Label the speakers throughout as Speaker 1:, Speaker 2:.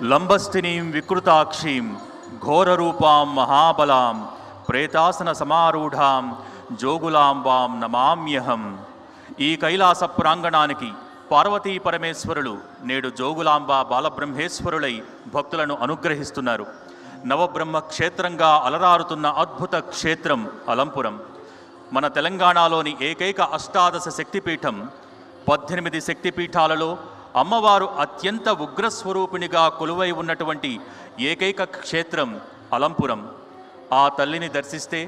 Speaker 1: లంబస్థినీం వికృతాక్షీం ఘోరరూపాం మహాబలాం ప్రేతాసన సమారూఢాం జోగులాంబాం నమామ్యహం. ఈ కైలాస ప్రాంగణానికి పార్వతీ పరమేశ్వరులు నేడు జోగులాంబ బాలబ్రహ్మేశ్వరులై భక్తులను అనుగ్రహిస్తున్నారు. నవబ్రహ్మ క్షేత్రంగా అలరారుతున్న అద్భుత క్షేత్రం అలంపురం. మన తెలంగాణలోని ఏకైక అష్టాదశ శక్తిపీఠం. 18 శక్తిపీఠాలలో అమ్మవారు అత్యంత ఉగ్రస్వరూపిణిగా కొలువై ఉన్నటువంటి ఏకైక క్షేత్రం అలంపురం. ఆ తల్లిని దర్శిస్తే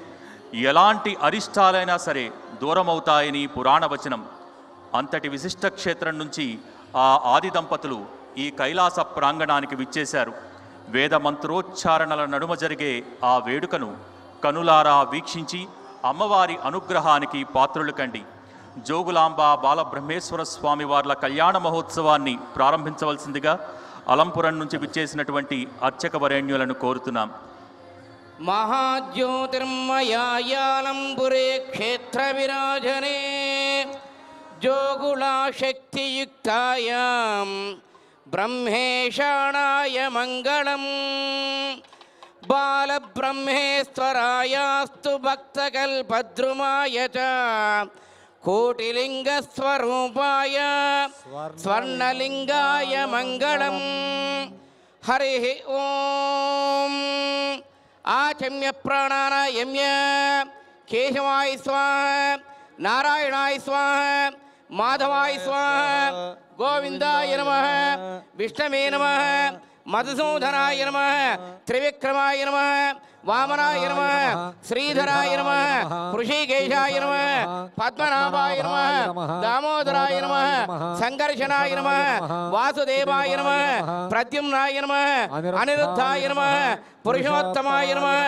Speaker 1: ఎలాంటి అరిష్టాలైనా సరే దూరమవుతాయని పురాణవచనం. అంతటి విశిష్ట క్షేత్రం నుంచి ఆ ఆది దంపతులు ఈ కైలాస ప్రాంగణానికి విచ్చేశారు. వేద మంత్రోచ్చారణల నడుమ జరిగే ఆ వేడుకను కనులారా వీక్షించి అమ్మవారి అనుగ్రహానికి పాత్రులు కండి. జోగులాంబ బాలబ్రహ్మేశ్వర స్వామి వార్ల కళ్యాణ మహోత్సవాన్ని ప్రారంభించవలసిందిగా అలంపురం నుంచి విచ్చేసినటువంటి అర్చక వరేణ్యులను కోరుతున్నాం.
Speaker 2: మహాజ్యోతిర్మయాలంబురే క్షేత్ర విరాజనే జోగుళా శక్తియుక్తాయాం బ్రహ్మేశాణాయ మంగళం. బాలబ్రహ్మేశ్వరాయాస్తు భక్తకల్పద్రుమాయ చ కోటిలింగస్వరూపాయ స్వర్ణలింగాయ మంగళం. హరి ఓం. ఆచమ్య ప్రాణానాయమ్య కేశవాయ స్వాహ, నారాయణాయ స్వాహ, మాధవాయ స్వాహ, గోవిందాయ నమః, విష్ణవే నమః, మధుసూదనాయ నమః, త్రివిక్రమాయ నమః, వామనాయ నమః, శ్రీధరాయ నమః, హృషికేశాయ నమః, పద్మనాభాయ నమః, దామోదరాయ నమః, సంకర్షణాయ నమః, వాసుదేవాయ నమః, ప్రద్యుమ్నాయ నమః, అనిరుద్ధాయ నమః, పురుషోత్తమాయ నమః,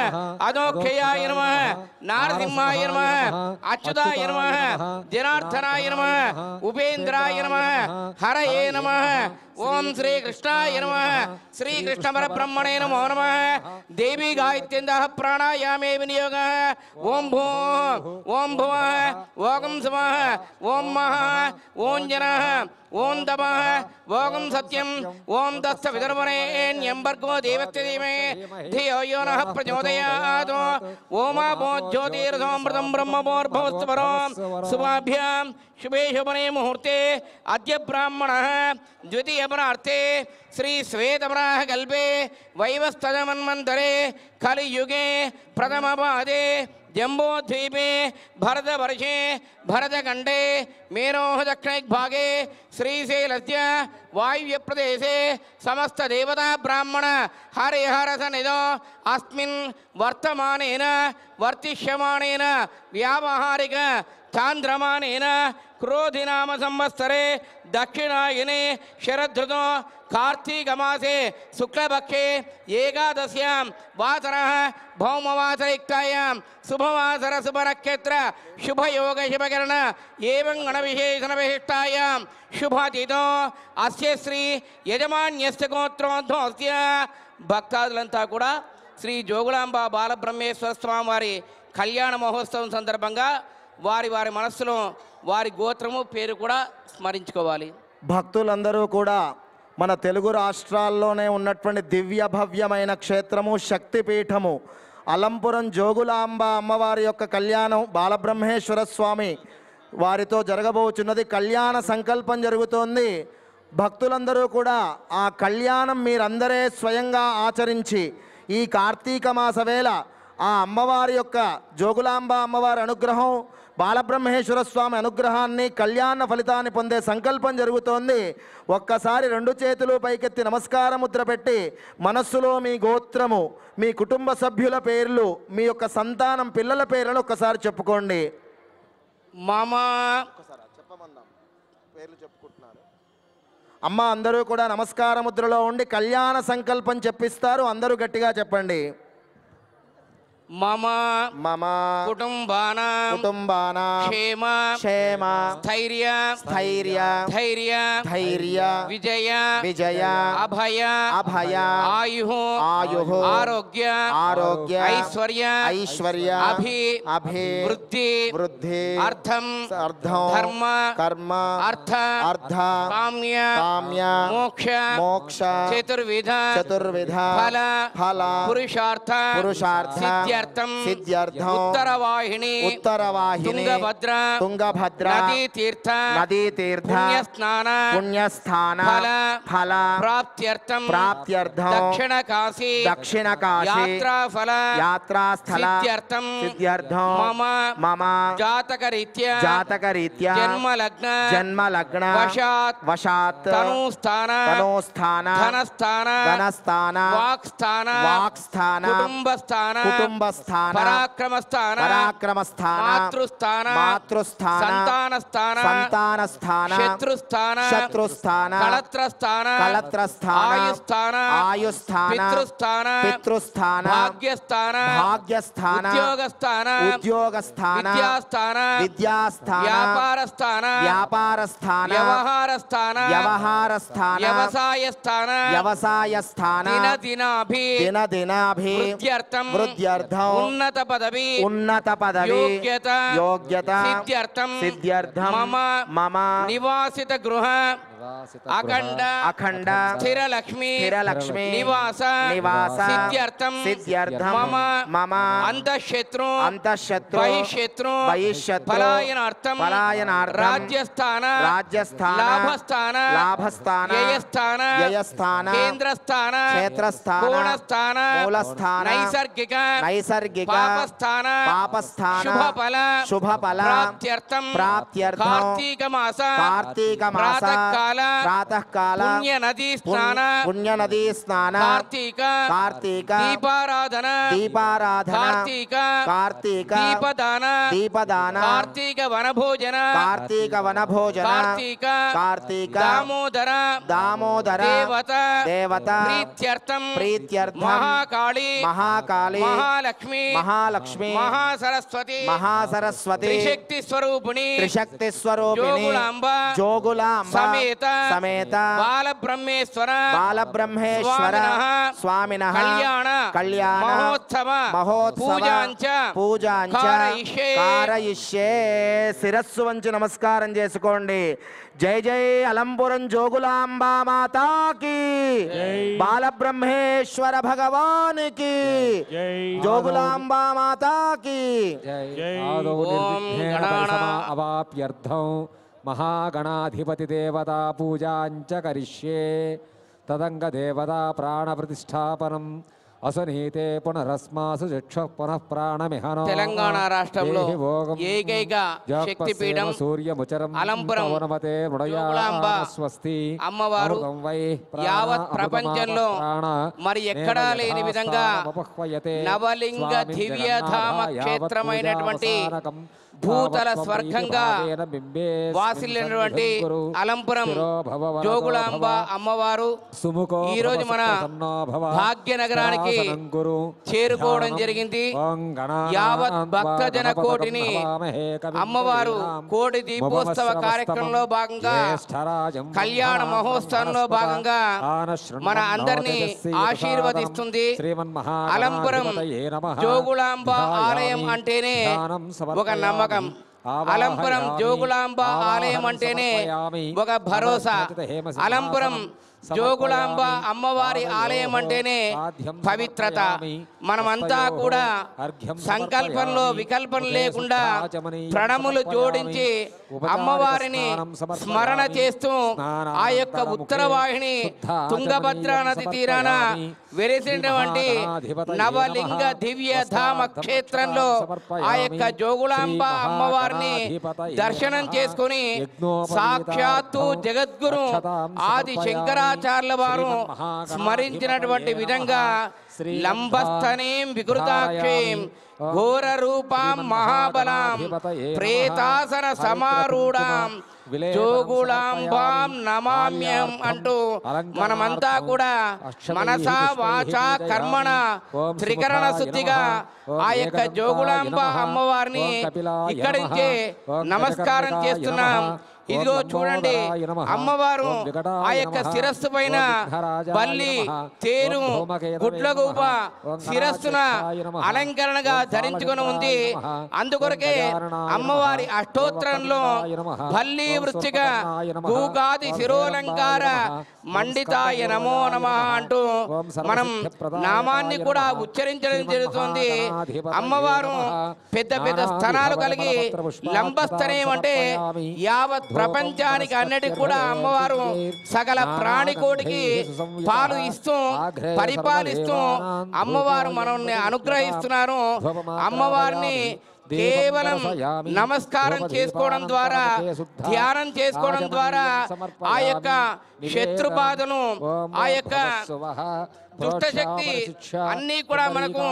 Speaker 2: అదోక్షయాయ నమః, నారసింహాయ నమః, అచ్యుతాయ నమః, జనార్దనాయ నమః, ఉపేంద్రాయ నమః, హరయే నమః. ఓం శ్రీకృష్ణాయ నమః. శ్రీకృష్ణ పరబ్రహ్మణే నమో నమః. దేవీ గాయత్ర్యందః ప్రాణాయామే వినియోగః. ఓం భూ ఓం భువః ఓం స్వః ఓం మహః ఓం జనః ఓం తపః ఓం సత్యం ఓం దస్త విదర్భణేన్యం భర్గో దేవస్య ధీమహి ధియో యో నః ప్రచోదయాత్. ఓమాపో జ్యోతిరసోమృతం బ్రహ్మభోర్భవస్తు పరో శుభాభ్యాం శుభే శుభనే ముహూర్తే అద్య బ్రాహ్మణః ద్వితీయపరార్థే శ్రీ శ్వేతవరాహ కల్పే వైవస్వతమన్వంతరే కలియుగే ప్రథమపాదే జంబోద్వీపే భరతవర్షే భరతఖండే మేరోః దక్షిణదిగ్భాగే శ్రీశైలస్య వాయువ్యప్రదేశే సమస్తదేవతా బ్రాహ్మణ హరిహరసనిధో అస్మిన్ వర్తమానేన వర్తిష్యమానేన వ్యావహారిక చాంద్రమానేన క్రోధినామ సంవత్సరే దక్షిణాయనే శరదృతో కార్తీకమాసే శుక్లపక్షే ఏకాదశ్యాం వాసరః భౌమవాసరయుక్తాయాం శుభవాసర శుభనక్షత్ర శుభయోగ శుభకరణ ఏవం గణవిశేషణ విశిష్టాయాం శుభతిథో అస్య శ్రీ యజమాన్యస్య గోత్రోద్భవస్య. భక్తాదులంతా కూడా శ్రీ జోగులాంబ బాలబ్రహ్మేశ్వర స్వామి వారి కళ్యాణ మహోత్సవం సందర్భంగా వారి వారి మనస్సులో వారి గోత్రము పేరు కూడా స్మరించుకోవాలి.
Speaker 3: భక్తులందరూ కూడా మన తెలుగు రాష్ట్రాల్లోనే ఉన్నటువంటి దివ్య భవ్యమైన క్షేత్రము శక్తిపీఠము అలంపురం జోగులాంబ అమ్మవారి యొక్క కళ్యాణం బాలబ్రహ్మేశ్వర స్వామి వారితో జరగబోచున్నది. కళ్యాణ సంకల్పం జరుగుతోంది. భక్తులందరూ కూడా ఆ కళ్యాణం మీరందరే స్వయంగా ఆచరించి ఈ కార్తీక మాస వేళ ఆ అమ్మవారి యొక్క జోగులాంబ అమ్మవారి అనుగ్రహం బాలబ్రహ్మేశ్వర స్వామి అనుగ్రహాన్ని కళ్యాణ ఫలితాన్ని పొందే సంకల్పం జరుగుతోంది. ఒక్కసారి 2 చేతులు పైకెత్తి నమస్కార ముద్ర పెట్టి మనస్సులో మీ గోత్రము, మీ కుటుంబ సభ్యుల పేర్లు, మీ యొక్క సంతానం పిల్లల పేర్లను ఒక్కసారి చెప్పుకోండి. పేర్లు చెప్పుకుంటున్నారు. అమ్మ అందరూ కూడా నమస్కార ముద్రలో ఉండి కళ్యాణ సంకల్పం చెప్పిస్తారు. అందరూ గట్టిగా చెప్పండి.
Speaker 2: మమ
Speaker 3: మమ
Speaker 2: కుటుంబానాం
Speaker 3: కుటుంబానాం
Speaker 2: క్షేమ
Speaker 3: క్షేమ
Speaker 2: స్థైర్య
Speaker 3: స్థైర్య
Speaker 2: ధైర్య
Speaker 3: ధైర్య
Speaker 2: విజయ
Speaker 3: విజయ
Speaker 2: అభయ
Speaker 3: అభయ
Speaker 2: ఆయు
Speaker 3: ఆయుః
Speaker 2: ఆరోగ్య
Speaker 3: ఆరోగ్య
Speaker 2: ఐశ్వర్య
Speaker 3: ఐశ్వర్య అభి
Speaker 2: వృద్ధి
Speaker 3: వృద్ధి
Speaker 2: అర్థం
Speaker 3: అర్థం
Speaker 2: ధర్మ
Speaker 3: కర్మ
Speaker 2: అర్థ
Speaker 3: అర్థ
Speaker 2: కామ్య
Speaker 3: కామ్య
Speaker 2: మోక్ష
Speaker 3: మోక్ష
Speaker 2: చతుర్విధ
Speaker 3: చతుర్విధ
Speaker 2: ఫల
Speaker 3: ఫల
Speaker 2: పురుషార్థ
Speaker 3: పురుషార్థ
Speaker 2: సిద్ధ్యర్థం
Speaker 3: సిద్ధ్యర్థం
Speaker 2: ఉత్తరవాహిని
Speaker 3: ఉత్తరవాహిని
Speaker 2: తుంగభద్ర
Speaker 3: తుంగభద్ర
Speaker 2: నదీ తీర్థ
Speaker 3: నదీ తీర్థ
Speaker 2: పుణ్యస్నాన
Speaker 3: పుణ్యస్థాన
Speaker 2: ఫల
Speaker 3: ఫల
Speaker 2: ప్రాప్త్యర్థం
Speaker 3: ప్రాప్త్యర్థం
Speaker 2: దక్షిణ కాశీ
Speaker 3: దక్షిణ కాశీ
Speaker 2: యాత్రా ఫల
Speaker 3: యాత్రాస్థల
Speaker 2: సిద్ధ్యర్థం
Speaker 3: సిద్ధ్యర్థం
Speaker 2: మమ
Speaker 3: మమ
Speaker 2: జాతక రీత్యా
Speaker 3: జాతక రీత్యా
Speaker 2: జన్మలగ్న
Speaker 3: జన్మలగ్న
Speaker 2: వశాత్
Speaker 3: వశాత్
Speaker 2: తనుస్థాన
Speaker 3: తనోస్థాన
Speaker 2: ధనస్థాన
Speaker 3: ధనస్థాన
Speaker 2: వాక్స్థాన
Speaker 3: వాక్స్థాన
Speaker 2: కుటుంబస్థాన
Speaker 3: కుటుంబస్థాన
Speaker 2: పరాక్రమస్థాన
Speaker 3: పరాక్రమస్థాన
Speaker 2: మాతృస్థాన
Speaker 3: మాతృస్థాన
Speaker 2: సంతానస్థాన
Speaker 3: సంతానస్థాన
Speaker 2: శత్రుస్థాన
Speaker 3: శత్రుస్థాన
Speaker 2: కళత్రస్థాన
Speaker 3: కళత్రస్థాన
Speaker 2: ఆయుస్థాన
Speaker 3: ఆయుస్థాన
Speaker 2: పితృస్థాన
Speaker 3: పితృస్థాన
Speaker 2: భాగ్యస్థాన
Speaker 3: భాగ్యస్థాన
Speaker 2: ఉద్యోగస్థాన
Speaker 3: ఉద్యోగస్థాన
Speaker 2: విద్యాస్థాన
Speaker 3: విద్యాస్థాన
Speaker 2: వ్యాపారస్థాన
Speaker 3: వ్యాపారస్థాన
Speaker 2: వ్యవహారస్థాన
Speaker 3: వ్యవహారస్థాన
Speaker 2: వ్యవసాయస్థాన
Speaker 3: వ్యవసాయస్థాన
Speaker 2: దినదినాభి
Speaker 3: దినదినాభి
Speaker 2: వృద్ధ్యర్థం
Speaker 3: వృద్ధ్యర్థం
Speaker 2: ఉన్నత పదవి
Speaker 3: ఉన్నత పదవి
Speaker 2: యోగ్యత
Speaker 3: యోగ్యత
Speaker 2: సిద్ధ్యర్థం
Speaker 3: సిద్ధ్యర్థం
Speaker 2: మమ
Speaker 3: మమ
Speaker 2: నివాసిత గృహ అఖండ
Speaker 3: అఖండ
Speaker 2: స్థిర లక్ష్మి
Speaker 3: స్థిరలక్ష్మి
Speaker 2: నివాస
Speaker 3: నివాస
Speaker 2: సిద్ధ్యర్థం
Speaker 3: సిద్ధ్యర్థం
Speaker 2: మమ
Speaker 3: మమ
Speaker 2: అంతఃశత్రు
Speaker 3: అంతఃశత్రు
Speaker 2: బహిష్శత్రు
Speaker 3: బహిష్శత్రు
Speaker 2: పలాయనార్థం
Speaker 3: పలాయనార్థం
Speaker 2: రాజ్యస్థాన
Speaker 3: రాజ్యస్థాన
Speaker 2: లాభస్థాన
Speaker 3: లాభస్థాన
Speaker 2: వ్యయస్థాన
Speaker 3: వ్యయస్థాన
Speaker 2: కేంద్రస్థాన
Speaker 3: క్షేత్రస్థాన
Speaker 2: కోణస్థాన
Speaker 3: మూలస్థాన
Speaker 2: నైసర్గిక
Speaker 3: నైసర్గిక
Speaker 2: పాపస్థాన
Speaker 3: పాపస్థాన
Speaker 2: శుభఫల
Speaker 3: శుభఫల
Speaker 2: ప్రాప్త్యర్థం
Speaker 3: ప్రాప్త్యర్థం
Speaker 2: కార్తీక మాస
Speaker 3: కార్తీక మాస
Speaker 2: ప్రాతకాల
Speaker 3: ప్రాతకాల
Speaker 2: పుణ్య నదీ స్నాన
Speaker 3: పుణ్య నదీ స్నాన
Speaker 2: కార్తీక
Speaker 3: కార్తీక
Speaker 2: దీపారాధన
Speaker 3: దీపారాధన
Speaker 2: కార్తీక
Speaker 3: కార్తీక
Speaker 2: దీపదాన
Speaker 3: దీపదాన
Speaker 2: కార్తీక వనభోజన
Speaker 3: కార్తీక వనభోజన
Speaker 2: కార్తీక
Speaker 3: కార్తీక
Speaker 2: దామోదర
Speaker 3: దామోదర
Speaker 2: దేవత
Speaker 3: దేవత
Speaker 2: ప్రీత్యర్థం
Speaker 3: ప్రీత్యర్థం
Speaker 2: మహాకాళి
Speaker 3: మహాకాళి
Speaker 2: మహాలక్ష్మి
Speaker 3: మహాలక్ష్మి
Speaker 2: మహాసరస్వతి
Speaker 3: మహాసరస్వతి
Speaker 2: త్రిశక్తి స్వరూపిణి
Speaker 3: త్రిశక్తి స్వరూపిణి
Speaker 2: జోగులాంబ
Speaker 3: జోగులాంబ
Speaker 2: సమేత
Speaker 3: సమేత
Speaker 2: బాలబ్రహ్మేశ్వర
Speaker 3: బాలబ్రహ్మేశ్వర స్వామినః
Speaker 2: కళ్యాణ
Speaker 3: కళ్యాణ
Speaker 2: మహోత్సవ
Speaker 3: మహోత్సవ
Speaker 2: పూజాంచ
Speaker 3: పూజాంచ
Speaker 2: కారయిష్యే.
Speaker 3: కారయిష్యే. శిరస్సు వంచి నమస్కారం చేసుకోండి. జై జై అలంపురం జోగులాంబా మాతాకి, బాలబ్రహ్మేశ్వర భగవానికి, జోగులాంబా మాతాకి.
Speaker 4: ఆదౌ
Speaker 2: ఓం
Speaker 4: నిర్విఘ్నేన
Speaker 2: గణానాం
Speaker 4: పరిసమా అవాప్యర్థం మహాగణాధిపతి దేవతా పూజాంచ కరిష్యే. తదంగ దేవతా ప్రాణప్రతిష్టాపనం అసనీతే పునరస్మాసు చక్ష పునః ప్రాణమిహనో.
Speaker 2: తెలంగాణ రాష్ట్రంలో
Speaker 4: దేహి భోగం
Speaker 2: ఏకైక శక్తిపీఠం
Speaker 4: సూర్యముచరం
Speaker 2: అలంపురం
Speaker 4: పవనమతే
Speaker 2: జోగులాంబ
Speaker 4: స్వస్తి
Speaker 2: అమ్మవారు
Speaker 4: అమృతం వై
Speaker 2: యావత్ ప్రపంచంలో మరి ఎక్కడా లేని విధంగా నవలింగ దివ్యధామ క్షేత్రమైనటువంటి భూతల స్వర్గంగా వాసిల్లినటువంటి అలంపురం జోగులాంబ అమ్మవారు ఈ రోజు మన భాగ్యనగరానికి చేరుకోవడం జరిగింది. యావత్ భక్తజన కోటిని అమ్మవారు కోటి దీపోత్సవ కార్యక్రమంలో భాగంగా కళ్యాణ మహోత్సవంలో భాగంగా మన అందరినీ ఆశీర్వదిస్తుంది. అలంపురం జోగులాంబ ఆలయం అంటేనే ఒక నమ్మకం. అలంపురం జోగులాంబ ఆలయం అంటేనే ఒక భరోసా. అలంపురం జోగులాంబ అమ్మవారి ఆలయం అంటేనే పవిత్రత. మనమంతా కూడా సంకల్పంలో వికల్పం లేకుండా ప్రణములు జోడించి అమ్మవారిని స్మరణ చేస్తూ ఆ యొక్క ఉత్తరవాహిని తుంగభద్రా నది తీరాన వెలిసినటువంటి నవలింగ దివ్య ధామ క్షేత్రంలో ఆ యొక్క జోగులాంబ అమ్మవారిని దర్శనం చేసుకుని సాక్షాత్తు జగద్గురు ఆది శంకరా శంకరాచార్యుల వారు స్మరించినటువంటి విధంగా లంబస్థనీం వికృతాక్షీం ఘోర రూపాం మహాబలాం ప్రేతాసన సమారూఢాం జోగులాంబాం నమామ్యం అంటూ మనమంతా కూడా మనసా వాచా కర్మణ త్రికరణ శుద్ధిగా ఆ యొక్క జోగులాంబ అమ్మవారిని ఇక్కడి నుంచే నమస్కారం చేస్తున్నాం. ఇదిగో చూడండి, అమ్మవారు ఆ యొక్క శిరస్సు పైన బల్లి, తేరు, గుడ్లగూబ శిరస్సున అలంకరణగా ధరించుకొని ఉంది. అందుకొరకే అమ్మవారి అష్టోత్తరంలో బల్లి వృశ్చిక గూగాది శిరోలంకార మండితాయ నమో నమః అంటూ మనం నామాన్ని కూడా ఉచ్చరించడం జరుగుతుంది. అమ్మవారు పెద్ద పెద్ద స్థనాలు కలిగి లంబస్థనం అంటే యావత్ ప్రపంచానికి అన్నిటికి కూడా అమ్మవారు సకల ప్రాణికోటికి పాలు ఇస్తూ పరిపాలిస్తూ అమ్మవారు మనల్ని అనుగ్రహిస్తున్నారు. అమ్మవారిని కేవలం నమస్కారం చేసుకోవడం ద్వారా, ధ్యానం చేసుకోవడం ద్వారా ఆ యొక్క శత్రు బాధను, ఆ యొక్క దుష్టశక్తి అన్నీ కూడా మనకు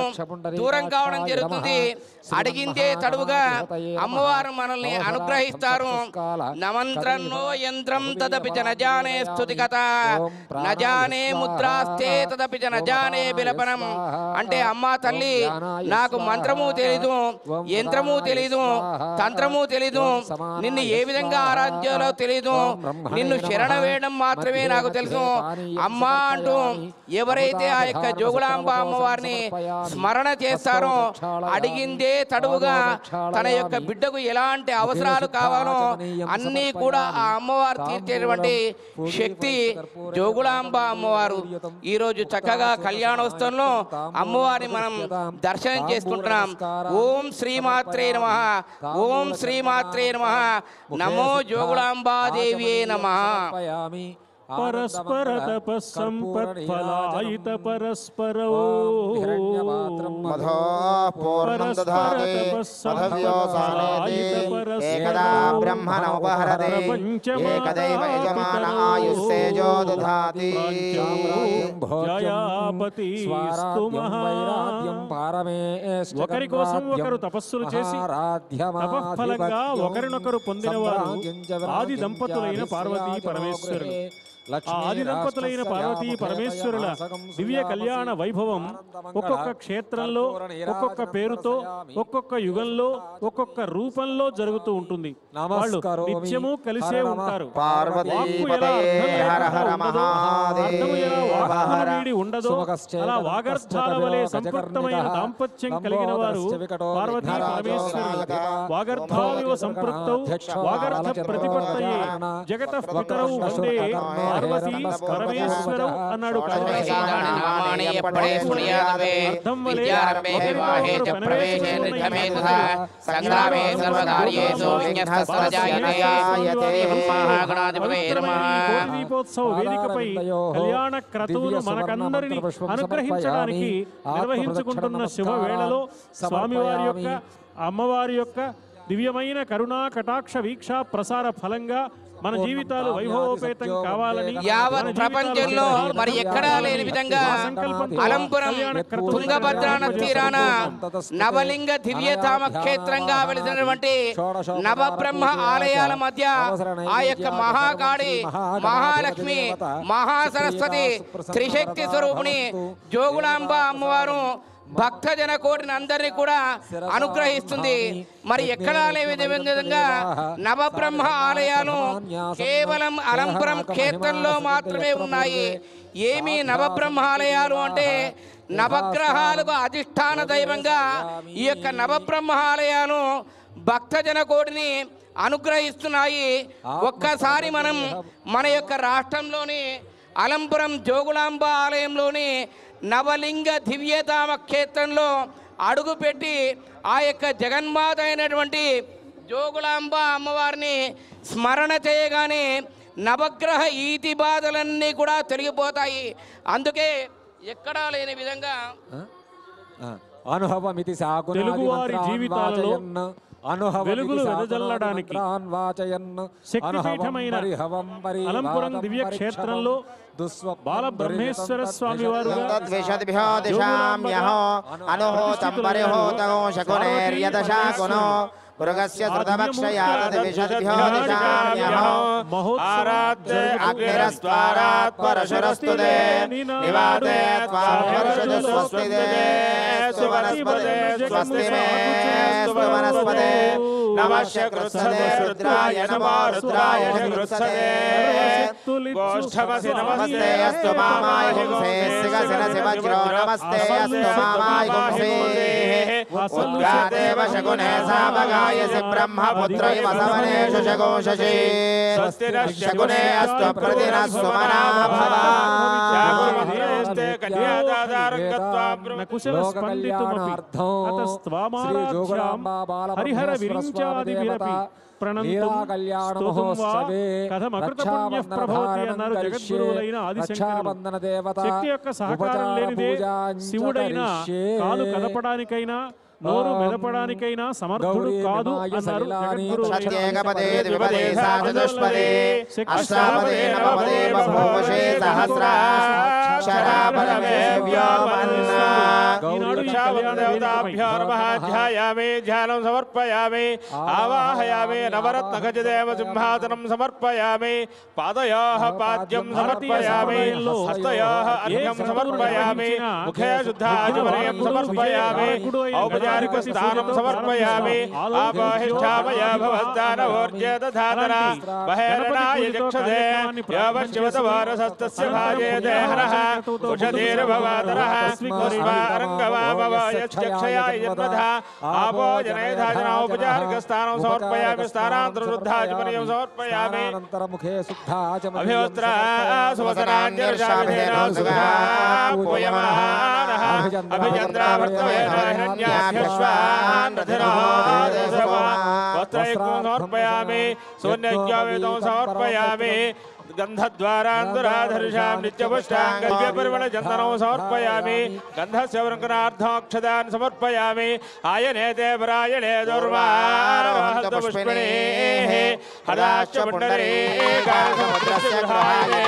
Speaker 2: దూరం కావడం జరుగుతుంది. అడిగిందే తడువుగా అమ్మవారు మనల్ని అనుగ్రహిస్తారు. నమంత్రన్నో యంత్రం తదపి చ నజానే స్తుతి కథ నజానే ముద్రాస్తే తదపి చ నజానే బిలపనం అంటే అమ్మా తల్లి, నాకు మంత్రము తెలీదు, యంత్రము తెలీదు, తంత్రము తెలీదు, నిన్ను ఏ విధంగా ఆరాధ్యాలో తెలీదు, నిన్ను శరణ వేయడం మాత్రమే నాకు తెలుసు అమ్మా అంటూ ఎవరైతే ఆ యొక్క జోగులాంబ అమ్మవారిని స్మరణ చేస్తారో అడిగిందే తడువుగా తన యొక్క బిడ్డకు ఎలాంటి అవసరాలు కావాలో అన్నీ కూడా ఆ అమ్మవారు తీర్చేటువంటి శక్తి జోగులాంబ అమ్మవారు. ఈరోజు చక్కగా కళ్యాణోత్సవంలో అమ్మవారిని మనం దర్శనం చేసుకుంటున్నాం. ఓం శ్రీమాత్రే నమః, ఓం శ్రీమాత్రే నమః, నమో జోగులాంబాదేవియే నమః.
Speaker 5: పరస్పర తపస్సంపత్ఫలాయిత పరస్పరో
Speaker 3: మధో పూర్ణం దధాతి మధవ్యోసానేతి ఏకదా బ్రహ్మణ ఉపహరతే ఏకదైవ యజమాన ఆయుస్సేజో దధాతి.
Speaker 5: ఒకరి కోసం ఒకరు తపస్సులు చేసి తపఫలంగా ఒకరినొకరు పొందినవారు ఆది దంపతులైన పార్వతీ పరమేశ్వరులు. ఆది దంపతులైన పార్వతీ పరమేశ్వరుల దివ్య కళ్యాణ వైభవం ఒక్కొక్క క్షేత్రంలో ఒక్కొక్క పేరుతో ఒక్కొక్క యుగంలో ఒక్కొక్క రూపంలో జరుగుతూ ఉంటుంది. వాళ్ళు నిత్యము కలిసే ఉంటారు. వాక్కు ఎలా వీడి ఉండదో అలా వాగర్థాల వలె సంపృక్తమైన దాంపత్యం కలిగిన వారు పార్వతీ పరమేశ్వరులు. వాగర్థావివ సంపృక్తౌ వాగర్థ ప్రతిపత్తయే జగతః పితరౌ వందే పార్వతీ పరమేశ్వరం అన్నాడు. దీపోత్సవ వేదికపై కళ్యాణ క్రతువును మనకందరినీ అనుగ్రహించడానికి నిర్వహించుకుంటున్న శుభవేళలో స్వామివారి యొక్క అమ్మవారి యొక్క దివ్యమైన కరుణా కటాక్ష వీక్ష ప్రసార ఫలంగా మన జీవితాలు వైభవోపేతం కావాలని
Speaker 2: యావత్ ప్రపంచంలో మరి ఎక్కడా లేని విధంగా అలంపురం తుంగభద్రా నది తీరాన నవలింగ దివ్యధామ క్షేత్రంగా వెలిసినటువంటి నవబ్రహ్మ ఆలయాల మధ్య ఆ యొక్క మహాకాళి, మహాలక్ష్మి, మహాసరస్వతి త్రిశక్తి స్వరూపిణి జోగులాంబ అమ్మవారు భక్తజన కోటిని అందరినీ కూడా అనుగ్రహిస్తుంది. మరి ఎక్కడా లేని విధంగా నవబ్రహ్మ ఆలయాలు కేవలం అలంపురం క్షేత్రంలో మాత్రమే ఉన్నాయి. ఏమి నవబ్రహ్మ ఆలయాలు అంటే నవగ్రహాలకు అధిష్టాన దైవంగా ఈ యొక్క నవబ్రహ్మ ఆలయాలు భక్తజన కోటిని అనుగ్రహిస్తున్నాయి. ఒక్కసారి మనం మన యొక్క రాష్ట్రంలోని అలంపురం జోగులాంబ ఆలయంలోని నవలింగ దివ్యధామ క్షేత్రంలో అడుగుపెట్టి ఆ యొక్క జగన్మాత అయినటువంటి జోగులాంబ అమ్మవారిని స్మరణ చేయగానే నవగ్రహ ఈతి బాధలన్నీ కూడా తొలగిపోతాయి. అందుకే ఎక్కడా లేని విధంగా
Speaker 4: అనుభవమితి
Speaker 5: తెలుగువారి జీవితాలలో వెలుగులు వెదజల్లడానికి శక్తిపీఠమైన అలంపురం దివ్య క్షేత్రంలో బాలబ్రహ్మేశ్వర స్వామి వారు
Speaker 3: మృగస్య ధృతభక్షయాదవిషద్భ్యో దిశామ్యహో అగ్నిరస్త్వారాత్ పరశురస్తుతే నివాతే త్వాపరశుదు స్వస్తిదే సువనస్పతే స్వస్తి మే సువనస్పతే నమస్య కృత్సతే రుద్రాయ నమో రుద్రాయ కృత్సతే గోష్ఠవసి నమస్తే అస్తు మామాయ హుంసే సిగసినసి వజ్రో నమస్తే అస్తు మామాయ హుంసే ఉద్గాదేవ శకునే సామగాయసి బ్రహ్మపుత్ర ఇవ సవనేషు శకోషసి స్వస్తి శకునే అస్తు ప్రతిన సుమనా భవ
Speaker 5: హరిహర విరించాదివిరపి శక్తి యొక్క సహకారం లేనిదే శివుడైనా కాలు కదపడానికైనా నోరు మెదపడానికైనా సమర్థుడు కాదు అన్నారు
Speaker 6: ధ్యానం సమర్పయామి ఆవాహయామి నవరత్నగజదేవ సింహాసనం సమర్పయామి పాదయోః పాద్యం సమర్పయామి హస్తయోః అర్ఘ్యం సమర్పయామి ముఖే శుద్ధాచమనీయం సమర్పయామి స్థానం సమర్పయామి ఆపోహిష్టామయ భవస్థానోర్జేతధాతన మహేరణాయ చక్షుదే యోవశివతవారసస్తస్య భాజేతే హరః ఉషధీర్భవాతరః పుష్పారంగమామవయశ్చక్షయాయ జన్మధ ఆపో జనైధాజనోపచారికస్థానం సమర్పయామి స్థానాంతరరుద్ధాచమనీయం సమర్పయామి అభివస్త్ర సువసనాంజర్షాభిధేనో సుఖా పూయమానః అభిచంద్రావర్తవేన సమర్పయామి శూన్యజ్ఞావేదం సమర్పయామి గంధద్వారాంధురాధర్షాం నిత్యపుష్టాంగల్యపరిమళచందనం సమర్పయామి గంధస్య వృంకనార్థమక్షదాన్ సమర్పయామి ఆయనేతే పరాయణే దుర్వారవహస్తపుష్పిణే హదాశ్చ పుండరే కాళసముద్రస్య గ్రహాయే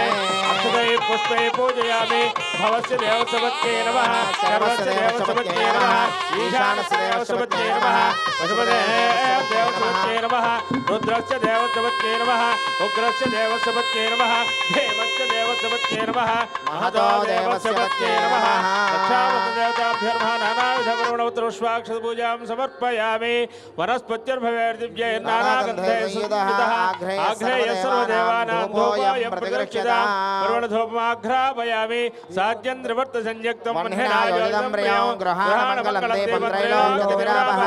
Speaker 6: అక్షతై పుష్పై పూజయామి భవస్య దేవసవత్యై నమః సర్వస్య దేవసవత్యై నమః ఈశానస్య దేవసవత్యై నమః పశుపతే దేవసవత్యై నమః రుద్రస్య దేవసవత్యై నమః ఉగ్రస్య దేవసవత్యై నమః దేవస్య దేవసవత్యై నమః మహతో దేవసవత్యై నమః రక్షావత దేవతాభ్యో నమః నానావిధ పుష్పాక్షత పూజాం సమర్పయామి వనస్పత్యుర్భవేర్దివ్యై నానాగంధైః సుగంధితః ఆఘ్రేయ సర్వదేవానాం ధూపోయం ప్రతిగృహ్యతాం పర్వణధూపమాఘ్రాపయామి సాధ్యంద్రవర్త సంయుక్తం మన్హేనాయోదం ప్రియం గ్రహాణమంగళం దేవం త్రైలోక్యతివిరామః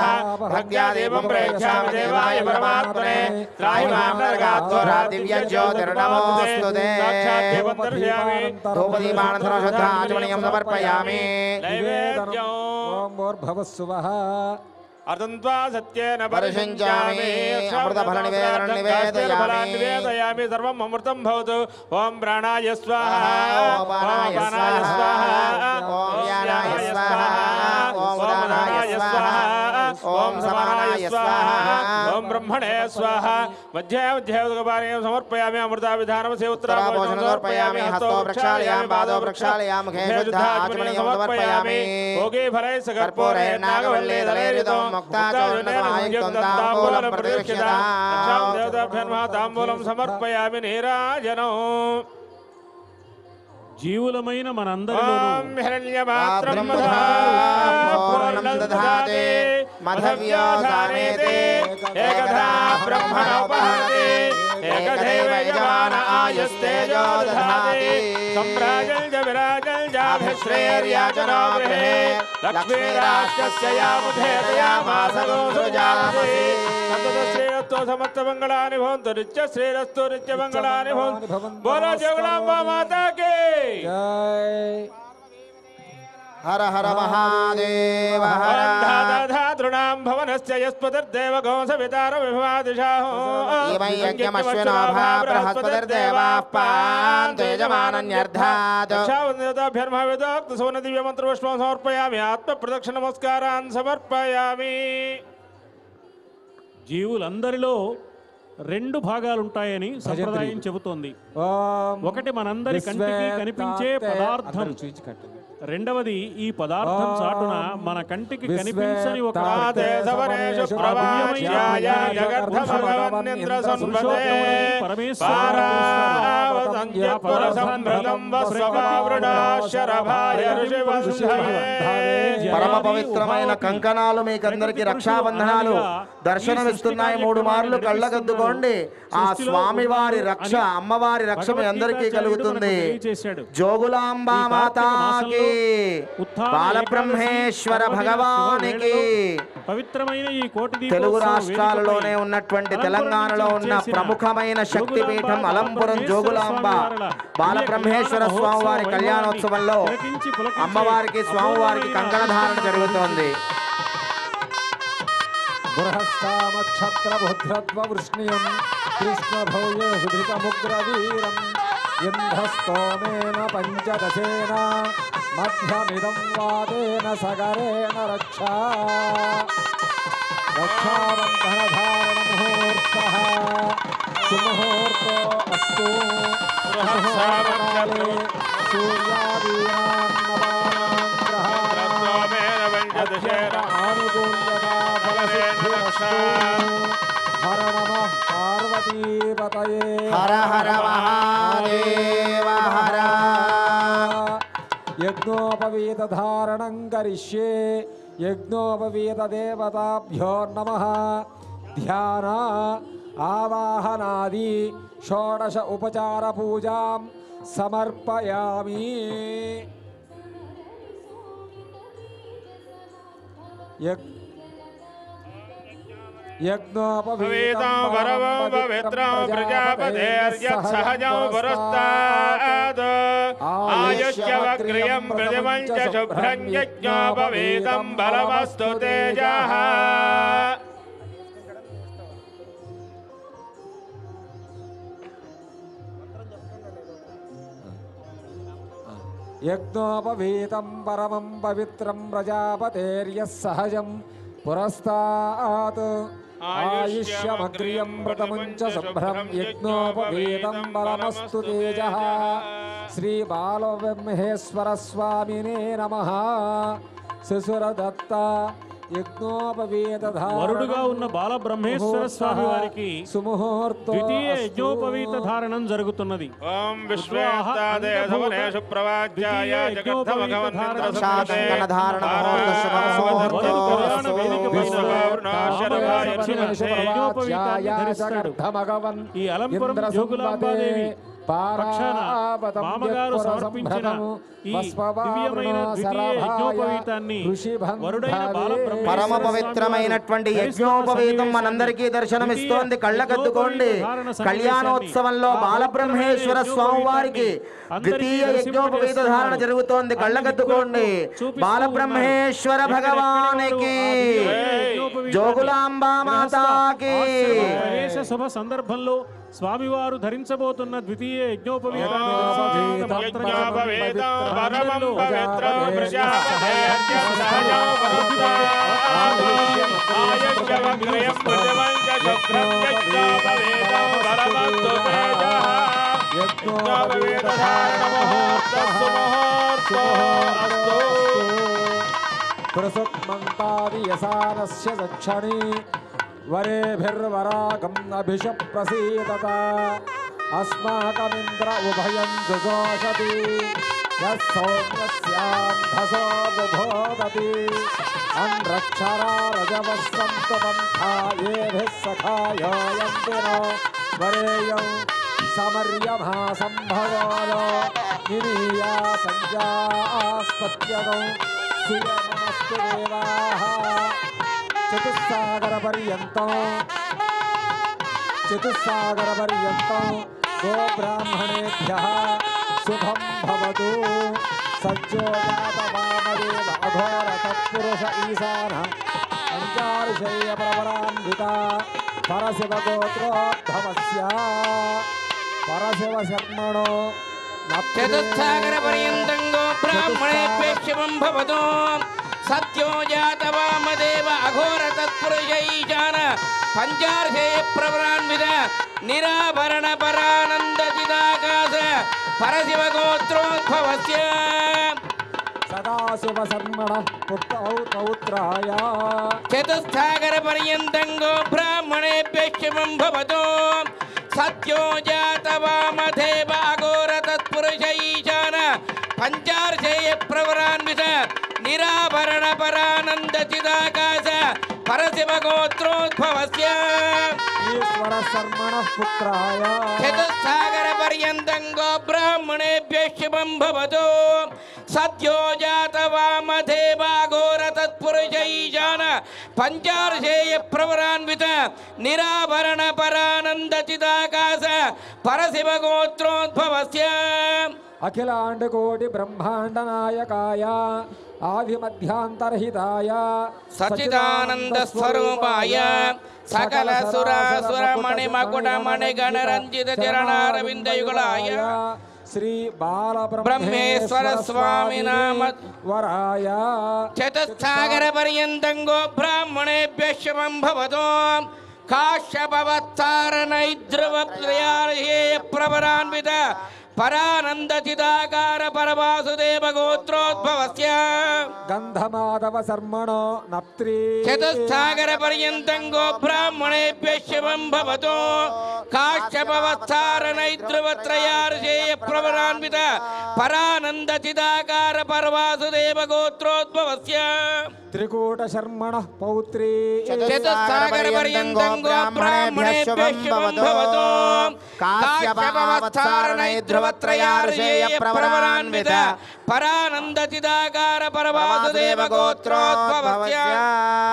Speaker 6: భక్త్యా దేవం ప్రేక్షామి దేవాయ పరమాత్మనే త్రాహి మాం నరకాత్వరా దివ్యం జ్యోతిర్నమోస్తుతే ధూపదీపానంతరం శుద్ధాచమనీయం సమర్పయామి నైవేద్యం
Speaker 4: భవస్సువః
Speaker 6: అర్ధంత్వా సత్యేన పరిశించామి నివేదయామి సర్వం అమృతం భవతు ఓం ప్రాణాయ స్వాహా ఓం ప్రాణాయ స్వాహా ఓం యానాయ స్వాహా ఓం ఉదానాయ స్వాహా ఓం సమానాయ స్వాహా ఓం బ్రహ్మణే స్వాహా మధ్యే ఉద్యోగపానీయం సమర్పయామి అమృతావిధానం సేవోత్తరాభూషణం సమర్పయామి హస్తో ప్రక్షాళయామి పాదో ప్రక్షాళయామి ముఖే శుద్ధాచమనీయం సమర్పయామి భోగే ఫలై సకర్పూరే నాగవల్లే దళైరితం తాంబూలం సమర్పయామి నీరాజనం
Speaker 5: జీవులమైన మనందరిలోనూ
Speaker 6: సమర్థమంగళాని భవంతు నిత్య శ్రేరస్తు నిత్య మంగళాని భవంతు బోలో జగదాంబా మాతాకి
Speaker 3: హర హర మహాదేవ
Speaker 6: ధాతృణాం భవనస్య యస్పతిర్దేవ గోంసవితార విభవాదిశాహో
Speaker 3: ఇమై యజ్ఞమశ్వినో బృహస్పతిర్దేవాః పాంతు యజమానన్యర్థాత్
Speaker 6: రక్షావందితాభ్యర్మవిదోక్త సువర్ణ దివ్య మంత్రపుష్పం సమర్పయామి ఆత్మ ప్రదక్షిణ నమస్కారాన్ సమర్పయామి
Speaker 5: జీవులందరిలో రెండు భాగాలు ఉంటాయని సంప్రదాయం చెబుతోంది. ఒకటి మనందరి కంటికి కనిపించే పదార్థం, రెండవది ఈ పదార్థం చాటున మన కంటికి కనిపించని ఒక
Speaker 3: పరమ పవిత్రమైన కంకణాలు మీకందరికి రక్షాబంధనాలు దర్శనమిస్తున్నాయి. 3 మార్లు కళ్ళగద్దుకోండి. ఆ స్వామివారి రక్ష, అమ్మవారి రక్ష మీ అందరికీ కలుగుతుంది. జోగులాంబా మాతాకి, బాలబ్రహ్మేశ్వర భగవానికి.
Speaker 5: పవిత్రమైన ఈ కోటి
Speaker 3: తెలుగు రాష్ట్రాలలోనే ఉన్నటువంటి తెలంగాణలో ఉన్న ప్రముఖమైన శక్తిపీఠం అలంపురం జోగులాంబ బాలబ్రహ్మేశ్వర స్వామివారి కళ్యాణోత్సవంలో అమ్మవారికి స్వామివారికి కంకణధారణ జరుగుతోంది.
Speaker 4: బృహస్థామక్షత్రభుద్రద్వృష్ణియం కృష్ణభౌయసుభితముగ్రవీరం ఇంద్రస్తోమేన పంచదశేన మధ్యమిదం వాదేన సగరేణ రక్షా రక్షాబంధనధారణ ముహూర్తః సుముహూర్తో అస్తు. సూర్యాదీనాం నవానాం గ్రహాణాం ఆనుకూల్యతా ఫలసిద్ధిరస్తు. హర నమః పార్వతీపతయే.
Speaker 3: హర హర మహాదేవ హర.
Speaker 4: యజ్ఞోపవీతధారణం కరిష్యే. యజ్ఞోపవీతదేవతాభ్యో నమః. ధ్యాన ఆవాహనాది షోడశ ఉపచార పూజాం సమర్పయామి.
Speaker 6: యజ్ఞోపవీతం వరవం పవిత్రం ప్రజాపతేర్యత్సహజం పురస్తాద్ ఆయుష్యవక్రియం ప్రతిమం చ శుభ్రం యజ్ఞోపవీతం బలమస్తు తేజః.
Speaker 4: యజ్ఞోపవీతం పరమం పవిత్రం ప్రజాపతేర్యస్సహజం పురస్తాత్ ఆయుష్యమగ్రియం వ్రతముం చ శుభ్రం యజ్ఞోపవీతం బలమస్తు తేజః. శ్రీ బాలబ్రహ్మేశ్వర స్వామినే నమః. శిశురదత్త
Speaker 5: వరుడుగా ఉన్న బాలబ్రహ్మేశ్వర స్వామి వారికి ద్వితీయ యజ్ఞోపవీత ధారణం జరుగుతున్నది.
Speaker 6: ఓం విశ్వేత్తాదేశవనేషు ప్రవాజ్యాయ
Speaker 5: ఈ అలంపురం జోగులాంబాదేవి మామగారు సమర్పించిన ఈ దివ్యమైన ద్వితీయ యజ్ఞోపవీతాన్ని వరుడైన బాలబ్రహ్మ
Speaker 3: పరమ పవిత్రమైనటువంటి యజ్ఞోపవీతం మనందరికీ దర్శనమిస్తోంది. కళ్ళకద్దుకోండి. కళ్యాణోత్సవంలో బాలబ్రహ్మేశ్వర స్వామి వారికి ద్వితీయ యజ్ఞోపవీత ధారణ జరుగుతోంది. కళ్ళకద్దుకోండి. బాలబ్రహ్మేశ్వర భగవానికి, జోగులాంబా మాతాకి.
Speaker 5: శుభ సందర్భంలో స్వామివారు ధరించబోతున్న ద్వితీయ యజ్ఞోపవీతాన్ని
Speaker 4: ప్రసుమంతాదియసానస్య దక్షిణీ వరేభిర్వరాగం అభిషప్రసీదత అస్మాకమింద్ర ఉభయం జుజోషతి యస్సౌమ్యస్యాంధసో బుభోదతి అంధ్రక్షరా రజవస్సంతు పంథా ఏభిః సఖాయోయంతినో వరేయం సమర్యమా సంభవో నినీయా సంజాస్పత్యగం సుయమస్తు దేవాః. చతుస్సాగర పర్యంతం గో బ్రాహ్మణేభ్యః శుభం భవతు. సజ్జోజాత వామదేవ అఘోర తత్పురుష ఈశాన పంచారుషేయ ప్రవరాన్విత పరశివ గోత్రోద్భవస్య పరశివ శర్మణో
Speaker 2: చతుస్సాగర పర్యంతం గో బ్రాహ్మణేభ్యః శుభం భవతు. సత్యోజాత వామదేవ అఘోర తత్పురుష ఈశాన పంచార్షేయ ప్రవరాన్విత నిరాభరణ పరానంద చిదాకాశ పరశివ గోత్రోద్భవస్య
Speaker 4: సదాశివ శర్మణ పౌత్రాయ
Speaker 2: చతుస్థాగర పర్యంతం గో బ్రాహ్మణేభ్యశ్చమం భవతో సత్యోజాత వామదేవ అఘోర తత్పురుష ఈశాన పంచార్షేయ ప్రవరాన్విత నిరాభరణ పరానంద చిదాకాశ పరశివ గోత్రోద్భవస్య
Speaker 4: ఈశ్వర శర్మణ పుత్రాయ
Speaker 2: చతుస్థాగర పర్యంతం గో బ్రాహ్మణేభ్యశ్చమం భవతో సత్యోజాత వామదేవ అఘోర తత్పురుష ఈశాన పంచార్షేయ ప్రవరాన్విత నిరాభరణ పరానంద చిదాకాశ పరశివ గోత్రోద్భవస్య
Speaker 4: అఖిలాండ కోటి బ్రహ్మాండ నాయకాయ ఆదిమధ్యాంతరహితాయ
Speaker 2: సచ్చిదానంద స్వరూపాయ సకల సురాసుర మణి మకుట మణి గణరంజిత చరణారవిందయుగళాయ
Speaker 4: శ్రీ బాల
Speaker 2: బ్రహ్మేశ్వర స్వామి నామ
Speaker 4: వరాయ
Speaker 2: చతుస్థాగర పర్యంతం గో బ్రాహ్మణేభ్యశ్చమం భవతో కాశ్యపవత్తారణైద్రవప్రయార్హేయ ప్రవరాన్విత పరానంద చిదాకార పరవాసుదేవ గోత్రోద్భవస్య
Speaker 4: గంధమాధవ శర్మణో నప్త్రీ
Speaker 2: చతుస్థాగర పర్యంతం గో బ్రాహ్మణేభ్యశ్చమం భవతో కాశ్యపవత్తారణైద్రవత్రయార్షేయ ప్రవరాన్విత పరానంద చిదాకార పరవాసుదేవ గోత్రోద్భవస్య
Speaker 4: త్రికూట శర్మణ పౌత్రీ
Speaker 2: చతుస్థాగర పర్యంతం గో బ్రాహ్మణేభ్యశ్చమం భవతో కాశ్యపవత్తారణైద్రవత్రయార్షేయ ప్రవరాన్విత పరానంద చిదాకార పరవాసుదేవ గోత్రోద్భవస్య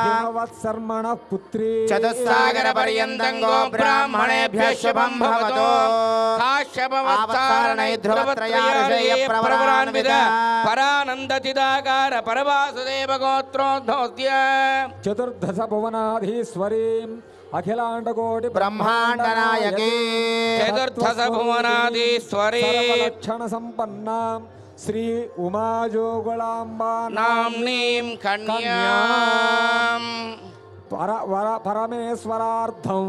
Speaker 4: హిమవత్ శర్మణ పుత్రీ
Speaker 2: చతుస్సాగర పర్యంతం గో బ్రాహ్మణేభ్యశ్చమం భవతో కాశ్యపవత్తారణైద్రవత్రయార్షేయ ప్రవరాన్విత పరానంద చిదాకార పరవాసుదేవ గోత్రోద్భవస్య
Speaker 4: చతుర్దశ భువనాధీశ్వరీం అఖిలాండ కోటి
Speaker 3: బ్రహ్మాండ నాయకీ
Speaker 2: చతుర్దశ భువనాధీశ్వరీ
Speaker 4: సర్వలక్షణ సంపన్నాం శ్రీ ఉమాజోగుళాంబా
Speaker 2: నామ్నీం కన్యాం
Speaker 4: పరమేశ్వరార్థం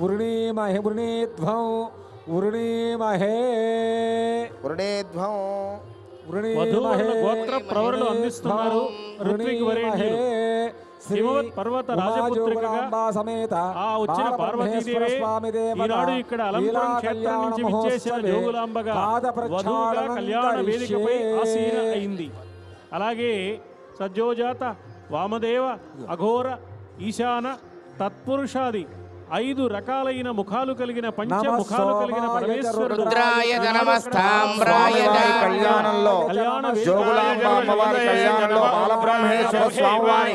Speaker 4: వృణీమహే వృణీధ్వం వృణీమహే
Speaker 3: వృణేధ్వం
Speaker 5: వధూవరుల గోత్ర ప్రవరులు అందిస్తున్నారు ఋత్విక్ వరేణ్యులు. హిమవత్ పర్వత రాజపుత్రికగా
Speaker 4: సమేత
Speaker 5: ఆ వచ్చిన పార్వతీదేవి ఈనాడు ఇక్కడ అలంపురం క్షేత్రం నుంచి విచ్చేసిన జోగులాంబగా వధువుగా కళ్యాణ వేదికపై ఆసీన అయింది. అలాగే సజ్జోజాత వామదేవ అఘోర ఈశాన తత్పురుషాది 5 రకాలైన ముఖాలు కలిగిన పంచముఖాలు కలిగిన పరమేశ్వరుడు
Speaker 2: రుద్రాయ నమస్తామ్రాయ
Speaker 3: కళ్యాణంలో జోగులాంబ అమ్మవారి కళ్యాణంలో బాలబ్రహ్మేశ్వర స్వామి వారి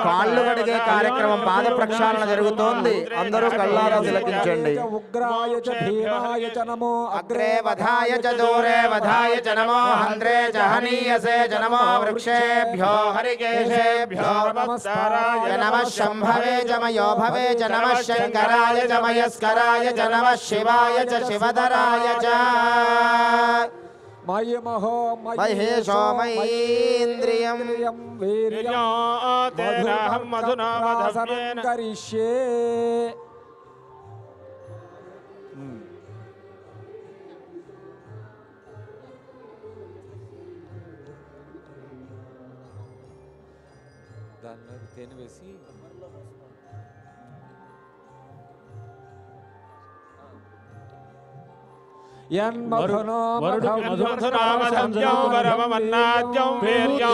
Speaker 3: కాళ్ళు కడిగే కార్యక్రమం పాద ప్రక్షాళన జరుగుతోంది. అందరూ కళ్ళారా తిలకించండి.
Speaker 4: ఉగ్రాయ చ భీమాయ చ నమో
Speaker 3: అగ్రే వధాయ చ దూరే వధాయ చ నమో హంద్రే చ హనీయసే చ నమో వృక్షేభ్యో హరికేశేభ్యో నమస్కారాయ నమః శంభవే చ మయో భవే చ నమః శంకరాయ చ మయస్కరాయ చ నమః శివాయ చ శివధరాయ చ
Speaker 4: మయమహో
Speaker 3: మహేశో మహీంద్రియం
Speaker 6: తేనాహం మధునా వధవ్యేన
Speaker 4: కరిష్యే. దాని మీద తేనె వేసి
Speaker 6: మధునామధవ్యం వరమన్నాద్యం వీర్యం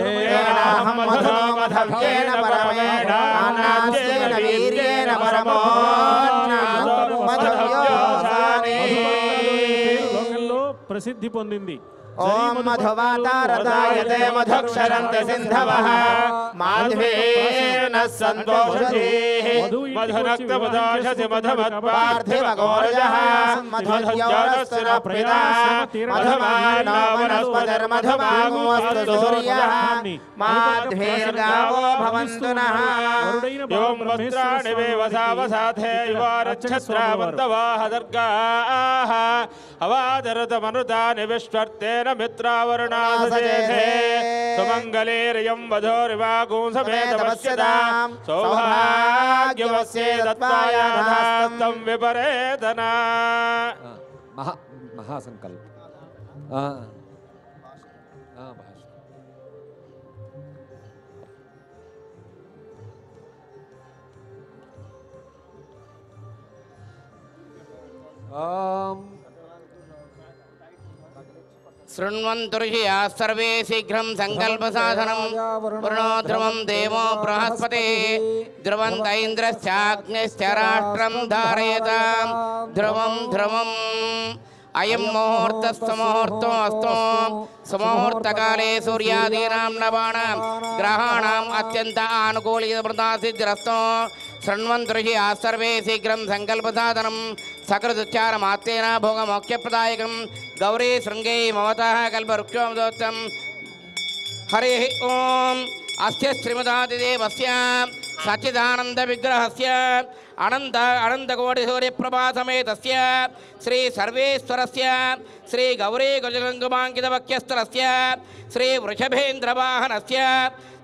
Speaker 3: తేనాహం మధునా వధవ్యేన పరమేణ అన్నాద్యేన వీర్యేన పరమోన్నమధవ్యోసాని.
Speaker 5: లోకంలో ప్రసిద్ధి పొందింది.
Speaker 3: ఓం మధువాతారదాయతే మధుక్షరంతి సింధవః మాధ్వేన సంతోషధీః
Speaker 6: మధునక్తమదాశసి మధుమత్పార్థివగోరజః
Speaker 3: మధుద్యోరస్తున ప్రియా మధుమానవనస్పతిర్మధుమాగోస్తు సూర్యః మాధ్వేర్గావో భవంతు నః.
Speaker 6: యోం వస్త్రాణి వేవసావసాథే యువారచ్ఛస్రావంతవాహ దర్గాః అవాదరతమనుతాని విశ్వర్తేన మిత్రావరుణాసజేధే సుమంగళేర్యం వధోరివాగుం సమేతపశ్యతాం సౌభాగ్యవస్యే దత్వాయాధాస్తం విపరేతన.
Speaker 4: మహాసంకల్ప భాష.
Speaker 2: శృణ్వంతుర్హి సర్వే శీఘ్రం సంకల్ప సాధనం వరుణో ధ్రువం దేవో బృహస్పతి ధ్రువంత ఇంద్రశ్చాగ్నిశ్చ రాష్ట్రం ధారయతాం ధ్రువం ధ్రువం. అయం ముహూర్తస్తు ముహూర్తో అస్తు సుముహూర్తకాలే సూర్యాదీనాం నవానాం గ్రహాణాం అత్యంత ఆనుకూలితమృతాసిద్ధిరస్తు. శృణ్వంతుర్హి సర్వే శీఘ్రం సంకల్ప సాధనం సకృదుచ్చారమాత్రేణ భోగమోక్షప్రదాయకం గౌరీ శృంగే మమతః కల్పవృక్షోమదోత్తం. హరి ఓం. అస్య శ్రీమదాదిదేవస్య సచ్చిదానంద విగ్రహస్య అనంతకోటి సూర్యప్రభా సమేతస్య శ్రీ సర్వేశ్వరస్య శ్రీ గౌరీ గజగంగుమాంకితవక్యస్థలస్య శ్రీ వృషభేంద్రవాహనస్య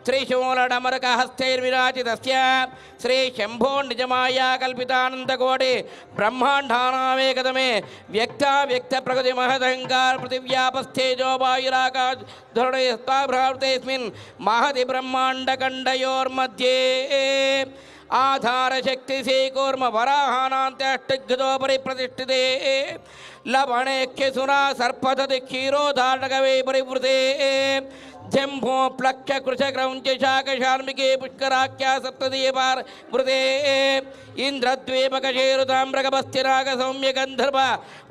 Speaker 2: శ్రీశూలడమరకహస్తైర్విరాజితస్య శ్రీ శంభో నిజమాయా కల్పితానందకోటి బ్రహ్మాండానామేకదమే వ్యక్త ప్రకృతి మహదహంకార పృథివ్యాపస్థేజో వాయురాకాధరుడేస్మిన్ మహతి బ్రహ్మాండకండయోర్मध्ये ఆధారశక్తి శ్రీకూర్మ వరాహానాంత్యష్టోపరి ప్రతిష్ఠితే లవణేఖ్యసురా సర్పదతి క్షీరోధారణకవే పరివృతే జంభో ప్లక్ష కృషక్రౌంచ శాకశార్మికే పుష్కరాఖ్యా సప్తదీపార్ వృతే ఇంద్రద్వీపకశేరుతామ్రగభస్తిరాగ సౌమ్య గంధర్వ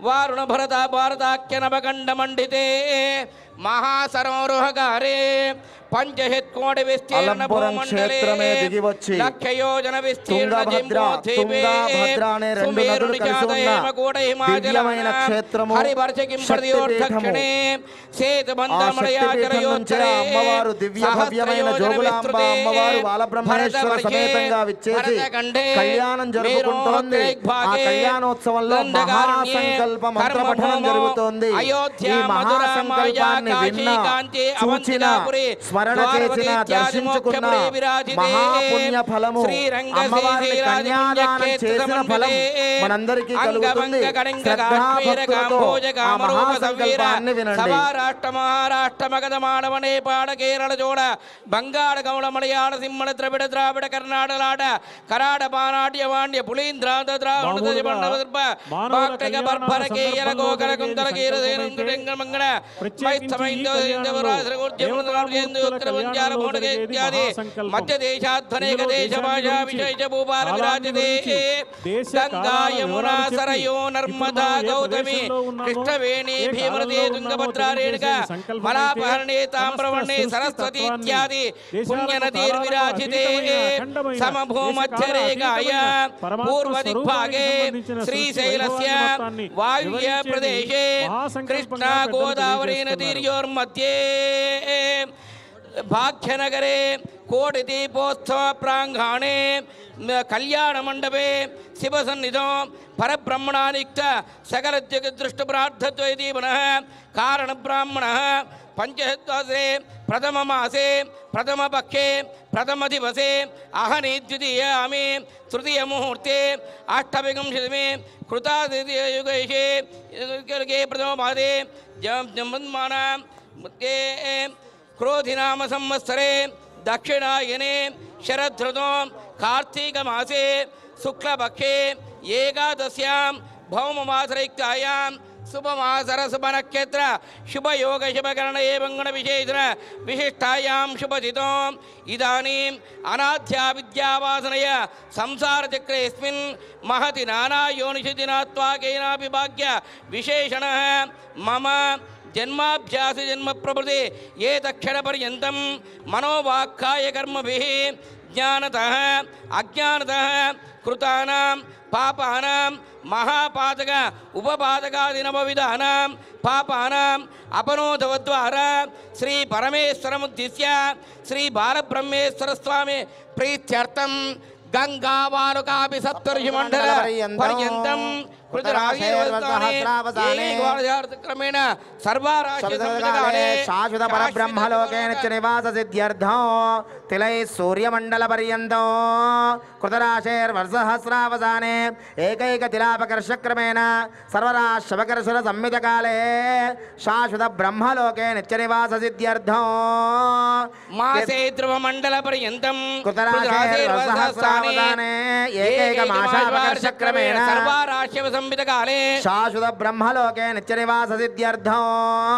Speaker 2: వారుణ భరత భారతాఖ్యనభకండమండితే మహాసరోరుహకారే పంచశత్కోటి విస్తీర్ణ భూమండలే లక్షయోజన విస్తీర్ణ జింబోద్వీపే సుమేరుని చాతయేమకూట హిమాచలమైన హరివర్షకింపర్యోర్ధక్షిణే సేతుబంధమలయాచరయోచ్చరే
Speaker 3: దివ్యభవ్యమైన జోగులాంబ అమ్మవారు బాలబ్రహ్మేశ్వర సమేతంగా విచ్చేసి కళ్యాణం జరుగుతుంటోంది. ఆ కళ్యాణోత్సవంలో మహాసంకల్ప మంత్ర పఠనం జరుగుతోంది. ఈ మహాసంకల్పాన్ని విన్న చూచిన స్మరణ చేసిన దర్శించుకున్న మహాపుణ్య ఫలము అమ్మవారిని కన్యాదానం చేసిన ఫలం మనందరికీ కలుగుతుంది. శ్రద్ధాభక్తులతో ఆ మహాసంకల్పాన్ని వినండి.
Speaker 2: మహారాష్ట్ర మగధ మానవ నేపాళ కేరళ జోడ బంగాళ గౌళ మలయాళ సింహళ ద్రవిడ ద్రావిడ కర్ణాటలాడ కరాడ పానాట్య వాణ్య పులీంద్రాంత ద్రావణ బర్భర కేయల గోకర కుందల కీరసేన మంగళ మధ్య దేశాధ్వనేక దేశ భాషా విశేష భూపాల విరాజతే గంగా యమునా సరయో నర్మదా గౌతమి కృష్ణవేణి భీమనది తుంగభద్రా రేణుక మలాపహరణే తామ్రవర్ణే సరస్వతి ఇత్యాది పుణ్యనదీర్విరాజితే సమభూమధ్యరేఖాయ పూర్వదిగ్భాగే శ్రీశైలస్య వాయువ్య ప్రదేశే కృష్ణా గోదావరీ నదీర్యోర్मध्ये భాగ్యనగరే కోటిదీపోత్సవ ప్రాంగణే కళ్యాణ మండపే శివసన్నిధో పరబ్రహ్మణానిక్త సకల జగదృష్ట ప్రార్థద్వైతి పునః కారణ బ్రాహ్మణ పంచదశే ప్రథమ మాసే ప్రథమ పక్షే ప్రథమ దివసే అహని ద్వితీయామి తృతీయ ముహూర్తే అష్టవింశతిమే కృతాదియుగేషే ప్రథమ మాసే జన్మమాన క్రోధినామ సంవత్సరే దక్షిణాయనే శరదృతో కార్తీక మాసే శుక్లపక్షే ఏకాదశ్యాం భౌమమాసరైక్తాయాం శుభమాసర శుభనక్షత్ర శుభయోగ శుభకరణ ఏవంగుణ విశేషణ విశిష్టాయాం శుభతిథో ఇదానీం అనాధ్యా విద్యావాసనయ సంసారచక్రేస్మిన్ మహతి నానాయోనిషిదినాత్వాకేనాపి భాగ్య విశేషణ మమ జన్మాభ్యాస జన్మ ప్రభృతి ఏ తక్షణ పర్యంతం మనోవాక్కాయ కర్మభిః జ్ఞానతః అజ్ఞానతః కృతానాం పాపానాం మహాపాతక ఉపపాతకాదినవవిధానాం పాపానాం అపనోదవద్వారా శ్రీ పరమేశ్వరముద్దిశ్య శ్రీ బాలబ్రహ్మేశ్వర స్వామి ప్రీత్యర్థం గంగావాలుకాపి సప్తర్షి మండల పర్యంతం క్రమేణ
Speaker 3: శాశ్వత పరబ్రహ్మలోకే నిత్య నివాస సిద్ధ్యర్థం తిలై సూర్యమండల పర్యంతం కృతరాశేర్వర్షసహస్రావసానే ఏకైక తిలాపకర్షక్రమేణ సర్వరాశవకర్షణ సంహితకాలే శాశ్వత బ్రహ్మలోకే నిత్య నివాస సిద్ధ్యర్థం
Speaker 2: మాసే ధ్రువమండల పర్యంతం
Speaker 3: కృతరాశేర్వర్షసహస్రావసానే ఏకైక మాసాపకర్షక్రమేణ
Speaker 2: సర్వరాశివ సంహితకాలే
Speaker 3: శాశ్వత బ్రహ్మలోకే నిత్య నివాస సిద్ధ్యర్థం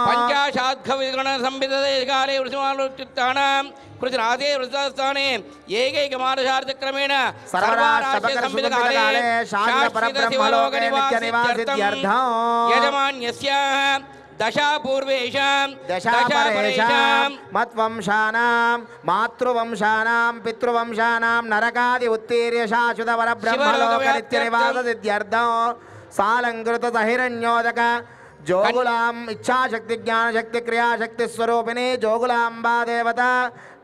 Speaker 2: పంచాశాద్ఘవిగణ సంహితకాలే వృషమాలోచిత్తానాం కృతరాశే వృషస్థానే ఏకైక మానసార్థక్రమేణ సర్వరాశి సంహితకాలే శాశ్వత పరబ్రహ్మలోక నివాసిత్యర్థం యజమాన్యస్య దశాపూర్వేషాం
Speaker 3: దశాపరేషాం మత్వంశానాం మాతృవంశానాం పితృవంశానాం నరకాది ఉత్తీర్య శాశ్వత పరబ్రహ్మలోక నిత్య నివాస సిద్ధ్యర్థం సాలంకృత సహిరణ్యోదక జోగులాం ఇచ్ఛాశక్తి జ్ఞానశక్తి క్రియాశక్తి స్వరూపిణి జోగులాంబా దేవత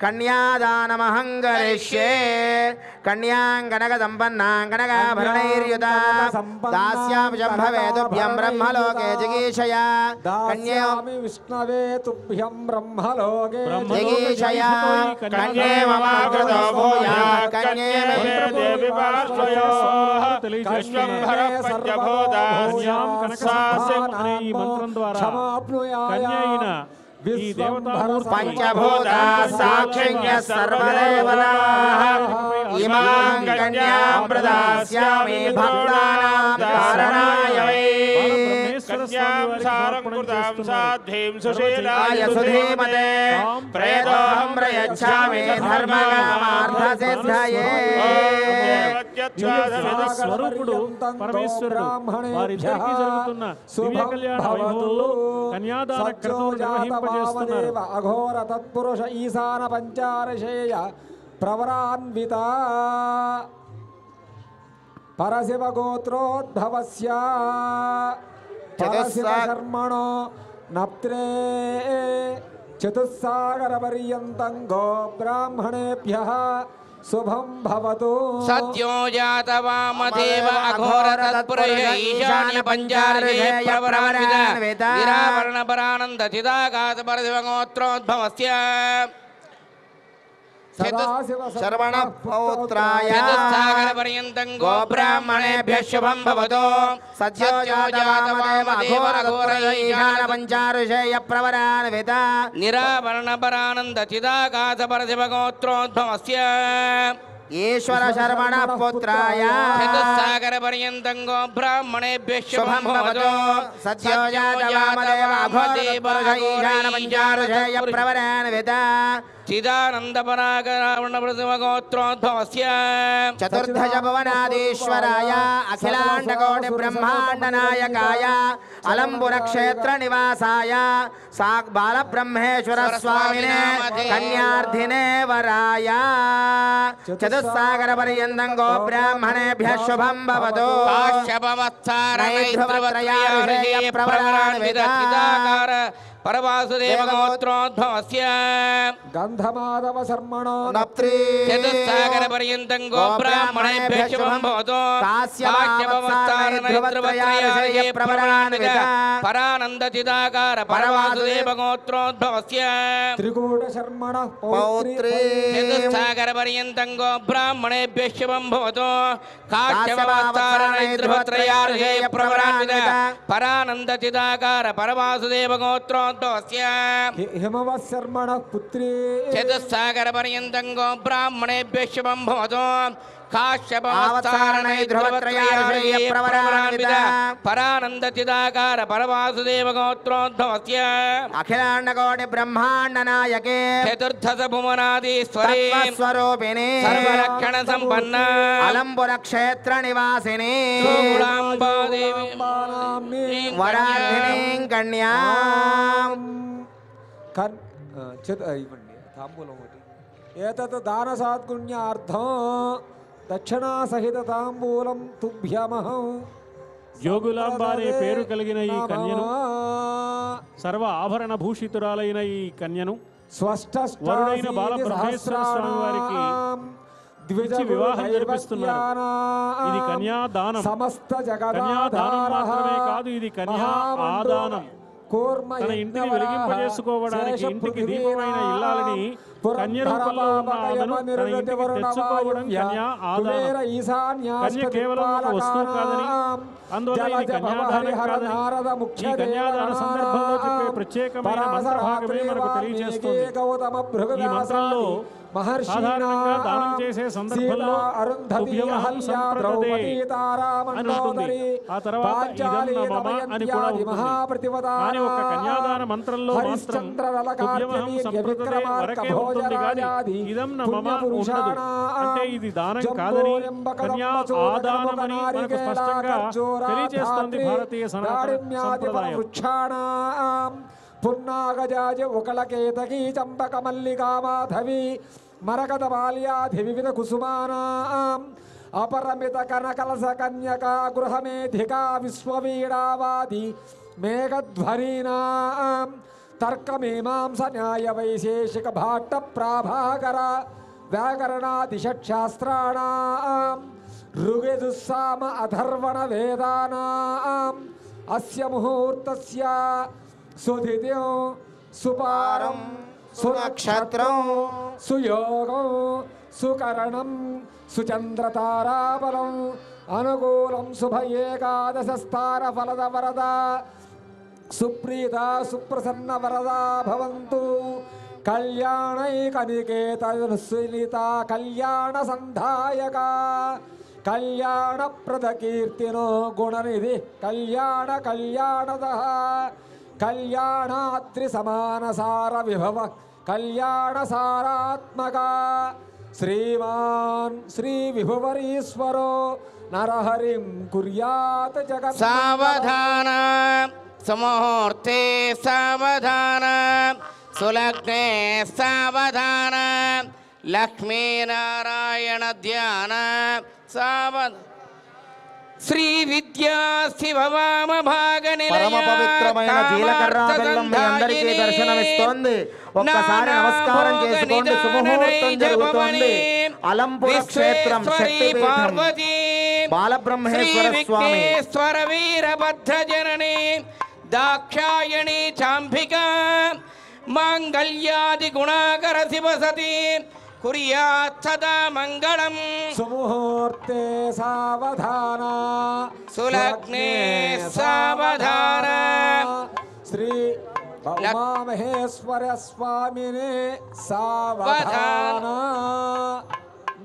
Speaker 3: కన్యాదానమహంగరిష్యే కన్యాంగనక సంపన్నాంగనకాభరణైర్యుత దాస్యామి శంభవే తుభ్యం బ్రహ్మలోకే జిగీషయా
Speaker 4: దాస్యామి విష్ణవే తుభ్యం బ్రహ్మలోకే
Speaker 3: జిగీషయా కన్యే మమాకృతో భూయాత్ కన్యే
Speaker 6: దేవి పార్శ్వయోః
Speaker 5: తెలియజేస్తున్నారు. అనే ఈ మంత్రం ద్వారా కన్య అయిన ఈ దేవతామూర్తి
Speaker 3: పంచభూతా సాక్షిణ్య సర్వదేవతాః ఇమాం కన్యాం ప్రదాస్యామి భక్తానాం ధారణాయ వై సుధీమతే ప్రేతోహం ప్రయచ్ఛామి ధర్మకామార్థసిద్ధయే
Speaker 5: స్వరూపుడు పరమేశ్వరుడు వారిద్దరికీ జరుగుతున్న దివ్య కళ్యాణ వైభవంలో కన్యాదాన క్రతువు నిర్వహింపజేస్తున్నారు.
Speaker 4: అఘోర తత్పురుష ఈశాన పంచారశేయ ప్రవరాన్విత పరశివ గోత్రోద్భవస్య పరశివ కర్మణో నప్త్రే చతుస్సాగర పర్యంతం గో బ్రాహ్మణేభ్యః శుభం భవతు.
Speaker 2: సత్యో జాత వామదేవ అఘోర తత్పురుష ఈశాన్య పంచారశేయ ప్రవరాన్విత నిరావరణ పరానంద చిదాకాశ పరశివ గోత్రోద్భవస్య
Speaker 3: శరవణ పౌత్రాయ
Speaker 2: చతుస్సాగర పర్యంతం గో బ్రాహ్మణేభ్యః శుభం భవతు.
Speaker 3: సత్యో జాతవామదేవ అఘోర ఈశాన పంచారుషేయ ప్రవరాన్విత
Speaker 2: నిరావరణ పరానంద చిదాకాశ పరశివ గోత్రోద్భవస్య
Speaker 3: ఈశ్వర శరవణ పుత్రాయ
Speaker 2: చతుస్సాగర పర్యంతం గో బ్రాహ్మణేభ్యః శుభం భవతు.
Speaker 3: సత్యో జాతవామదేవ అఘోర ఈశాన పంచారుషేయ ప్రవరాన్విత
Speaker 2: చిదానంద పరాగణ పరశివ గోత్రోద్భవస్య
Speaker 3: చతుర్దశ భువనాధీశ్వరాయ అఖిలాండకోటి బ్రహ్మాండ నాయకాయ అలంబుర క్షేత్ర నివాసాయ సాక్ బాలబ్రహ్మేశ్వర స్వామినే కన్యార్థినే వరాయ చతుస్సాగర పర్యంతం గో బ్రాహ్మణేభ్యః శుభం భవతు.
Speaker 2: పరవాసుదేవ గోత్రోద్భవస్య
Speaker 4: గంధమాధవ శర్మణో
Speaker 3: నప్త్రీ
Speaker 2: చతుస్సాగర పర్యంతం గో బ్రాహ్మణేభ్యః శుభం భవతు. కాశ్యపావత్సారణైత్రవత్రయార్షయ ప్రవరాన్విత పరానంద చిదాకార పరవాసుదేవ గోత్రోద్భవస్య
Speaker 4: త్రికూట శర్మణ
Speaker 3: పౌత్రీ
Speaker 2: చతుస్సాగర పర్యంతం గో బ్రాహ్మణేభ్యః శుభం భవతు. కాశ్యపావత్సారణైత్రవత్రయార్షయ ప్రవరాన్విత పరానంద చిదాకార పరవాసుదేవ గోత్రోద్భవస్య
Speaker 4: హిమవత్ శర్మణ పుత్రీ
Speaker 2: చతుస్సాగర పర్యంతం గో బ్రాహ్మణేభ్యః శుభం భవతు. కాశ్యపావత్సారణైత్రవత్రయార్షయ ప్రవరాన్విత పరానంద చిదాకార పరవాసుదేవ గోత్రోద్భవస్య
Speaker 3: అఖిలాండకోటి బ్రహ్మాండ నాయకే
Speaker 2: చతుర్దశ భువనాధీశ్వరీ
Speaker 3: స్వరూపిణి
Speaker 2: సర్వలక్షణ సంపన్న
Speaker 3: అలంబుర క్షేత్ర నివాసిని
Speaker 2: శూలాంబాదేవి
Speaker 3: వరాధిని కన్యా
Speaker 4: ఇవ్వండి తాంబూలం ఒకటి. ఏతత్ దాన సాత్పుణ్యార్థం దక్షిణా సహిత తాంబూలం తుభ్యమహం.
Speaker 5: జోగులాంబ అనే పేరు కలిగిన ఈ కన్యను సర్వ ఆభరణ భూషితురాలైన ఈ కన్యను వరుడైన బాలబ్రహ్మేశ్వర స్వామి వారికి ఇచ్చి వివాహం జరిపిస్తున్నారు. ఇది కన్యాదానం.
Speaker 4: సమస్త
Speaker 5: కన్యాదానం మాత్రమే కాదు, ఇది కన్యా ఆదానం. తన ఇంటిని వెలిగింపజేసుకోవడానికి, ఇంటికి దీపమైన ఇల్లాలని కన్య రూపంలో ఉన్న ఆమెను తన ఇంటికి తెచ్చుకోవడం కన్యా ఆదానం. కన్య కేవలం ఒక వస్తువు కాదని, అందువల్ల ఇది కన్యాదానం కాదని ఈ కన్యాదాన సందర్భంలో చెప్పే ప్రత్యేకమైన మంత్రభాగమే మనకు తెలియజేస్తుంది. ఈ మంత్రంలో సాధారణంగా దానం చేసే సందర్భంలో తుభ్యమహం సంప్రదదే అని ఉంటుంది. ఆ తర్వాత ఇదం నమః అని కూడా ఉంటుంది. కానీ ఒక కన్యాదాన మంత్రంలో మాత్రం తుభ్యమహం సంప్రదదే వరకే ఉంటుంది, కానీ ఇదం నమః ఉండదు. అంటే ఇది దానం కాదని, కన్యా ఆదానమని మనకు స్పష్టంగా తెలియజేస్తుంది భారతీయ సనాతన సంప్రదాయం.
Speaker 4: పున్నాగజాజ ఉకళకేతకీ చంపక మల్లికా మాధవి మరకత బాల్యాధి వివిధ కుసుమానాం అపరమిత కనకలస కన్యకా గృహమేధికా విశ్వవీడావాది మేఘధ్వరీనాం తర్కమీమాంస న్యాయ వైశేషిక భాట్ట ప్రాభాకర వ్యాకరణాదిషట్శాస్త్రాణాం ఋగ్యజుస్సామ అథర్వణ వేదానాం అస్య ముహూర్తస్య సుధిత్యం సుపారం సునక్షత్రం సుయోగం సుకరణం సుచంద్రతారాబలం అనుకూలం శుభ ఏకాదశ స్థాన ఫలద వరద సుప్రీత సుప్రసన్న వరదా భవంతు కళ్యాణైకనికేతనుసులిత కళ్యాణ సంధాయక కళ్యాణప్రద కీర్తినో గుణనిధి కళ్యాణ కళ్యాణద కళ్యాణాత్రి సమానసార విభవ కళ్యాణ సారాత్మక శ్రీమాన్ శ్రీ విభువరీశ్వరో నరహరిం కుర్యాత్ జగత్.
Speaker 2: సావధాన సుముహూర్తే సావధాన సులగ్నే సావధాన లక్ష్మీనారాయణ ధ్యాన సావధాన శ్రీ విద్యా శివవామ భాగ
Speaker 3: పరమ పవిత్రమైన జీలకర్ర బెల్లం మీ అందరికీ దర్శనమిస్తోంది. ఒక్కసారి నమస్కారం చేసుకోండి. శుభముహూర్తం జరుగుతోంది. అలంపుర క్షేత్రం శక్తిపీఠం బాలబ్రహ్మేశ్వర స్వామి
Speaker 2: వీరభద్ర జనని దాక్షాయణి చాంబిక మాంగళ్యాది గుణాకర శివ సతీ కుర్యాత్ సదా మంగళం.
Speaker 4: సుముహూర్తే సావధాన
Speaker 2: సులగ్నే సావధాన
Speaker 4: శ్రీ ఉమామహేశ్వర స్వామినే సావధాన.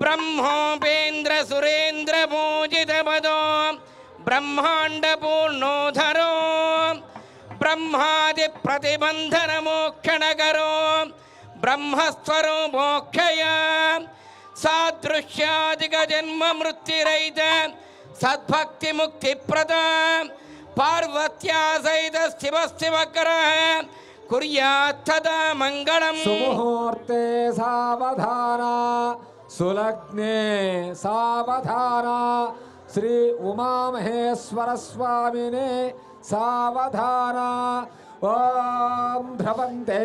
Speaker 2: బ్రహ్మోపేంద్ర సురేంద్ర పూజిత పదో బ్రహ్మాండ పూర్ణోధరో బ్రహ్మాది ప్రతిబంధన మోక్షణకరో బ్రహ్మస్వరో మోక్షయ సాదృశ్యాదిక జన్మ మృత్యురహిత సద్భక్తి ముక్తి ప్రద పార్వత్యా సహిత శివ శివకర కుర్యాత్ సదా మంగళం.
Speaker 4: సుముహూర్తే సావధాన సులగ్నే సావధాన శ్రీ ఉమామహేశ్వర స్వామినే సావధాన. ఓం ధ్రువంతే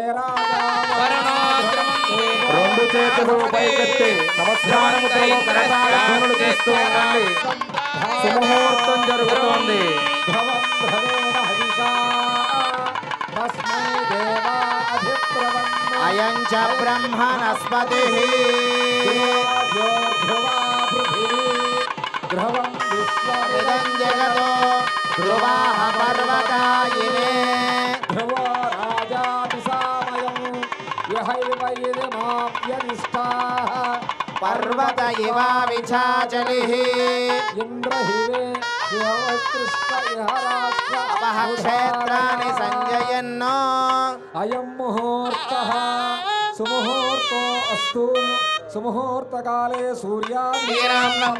Speaker 3: రెండు చేతులు పైకెత్తి నమస్కారముతో కరతాళ ధ్వనులు చేస్తూ ఉండండి. శుభముహూర్తం జరుగుతోంది. అయం చ బ్రహ్మణస్పతి ఇదం జగతో ధ్రువాః పర్వతాయినే పర్వత ఇవ విఛాచలిః అపః క్షేత్రాణి సంజయన్నో.
Speaker 4: అయం ముహూర్తః సుముహూర్తో అస్తు. సుముహూర్తకాలే సూర్యాగ్రహాణం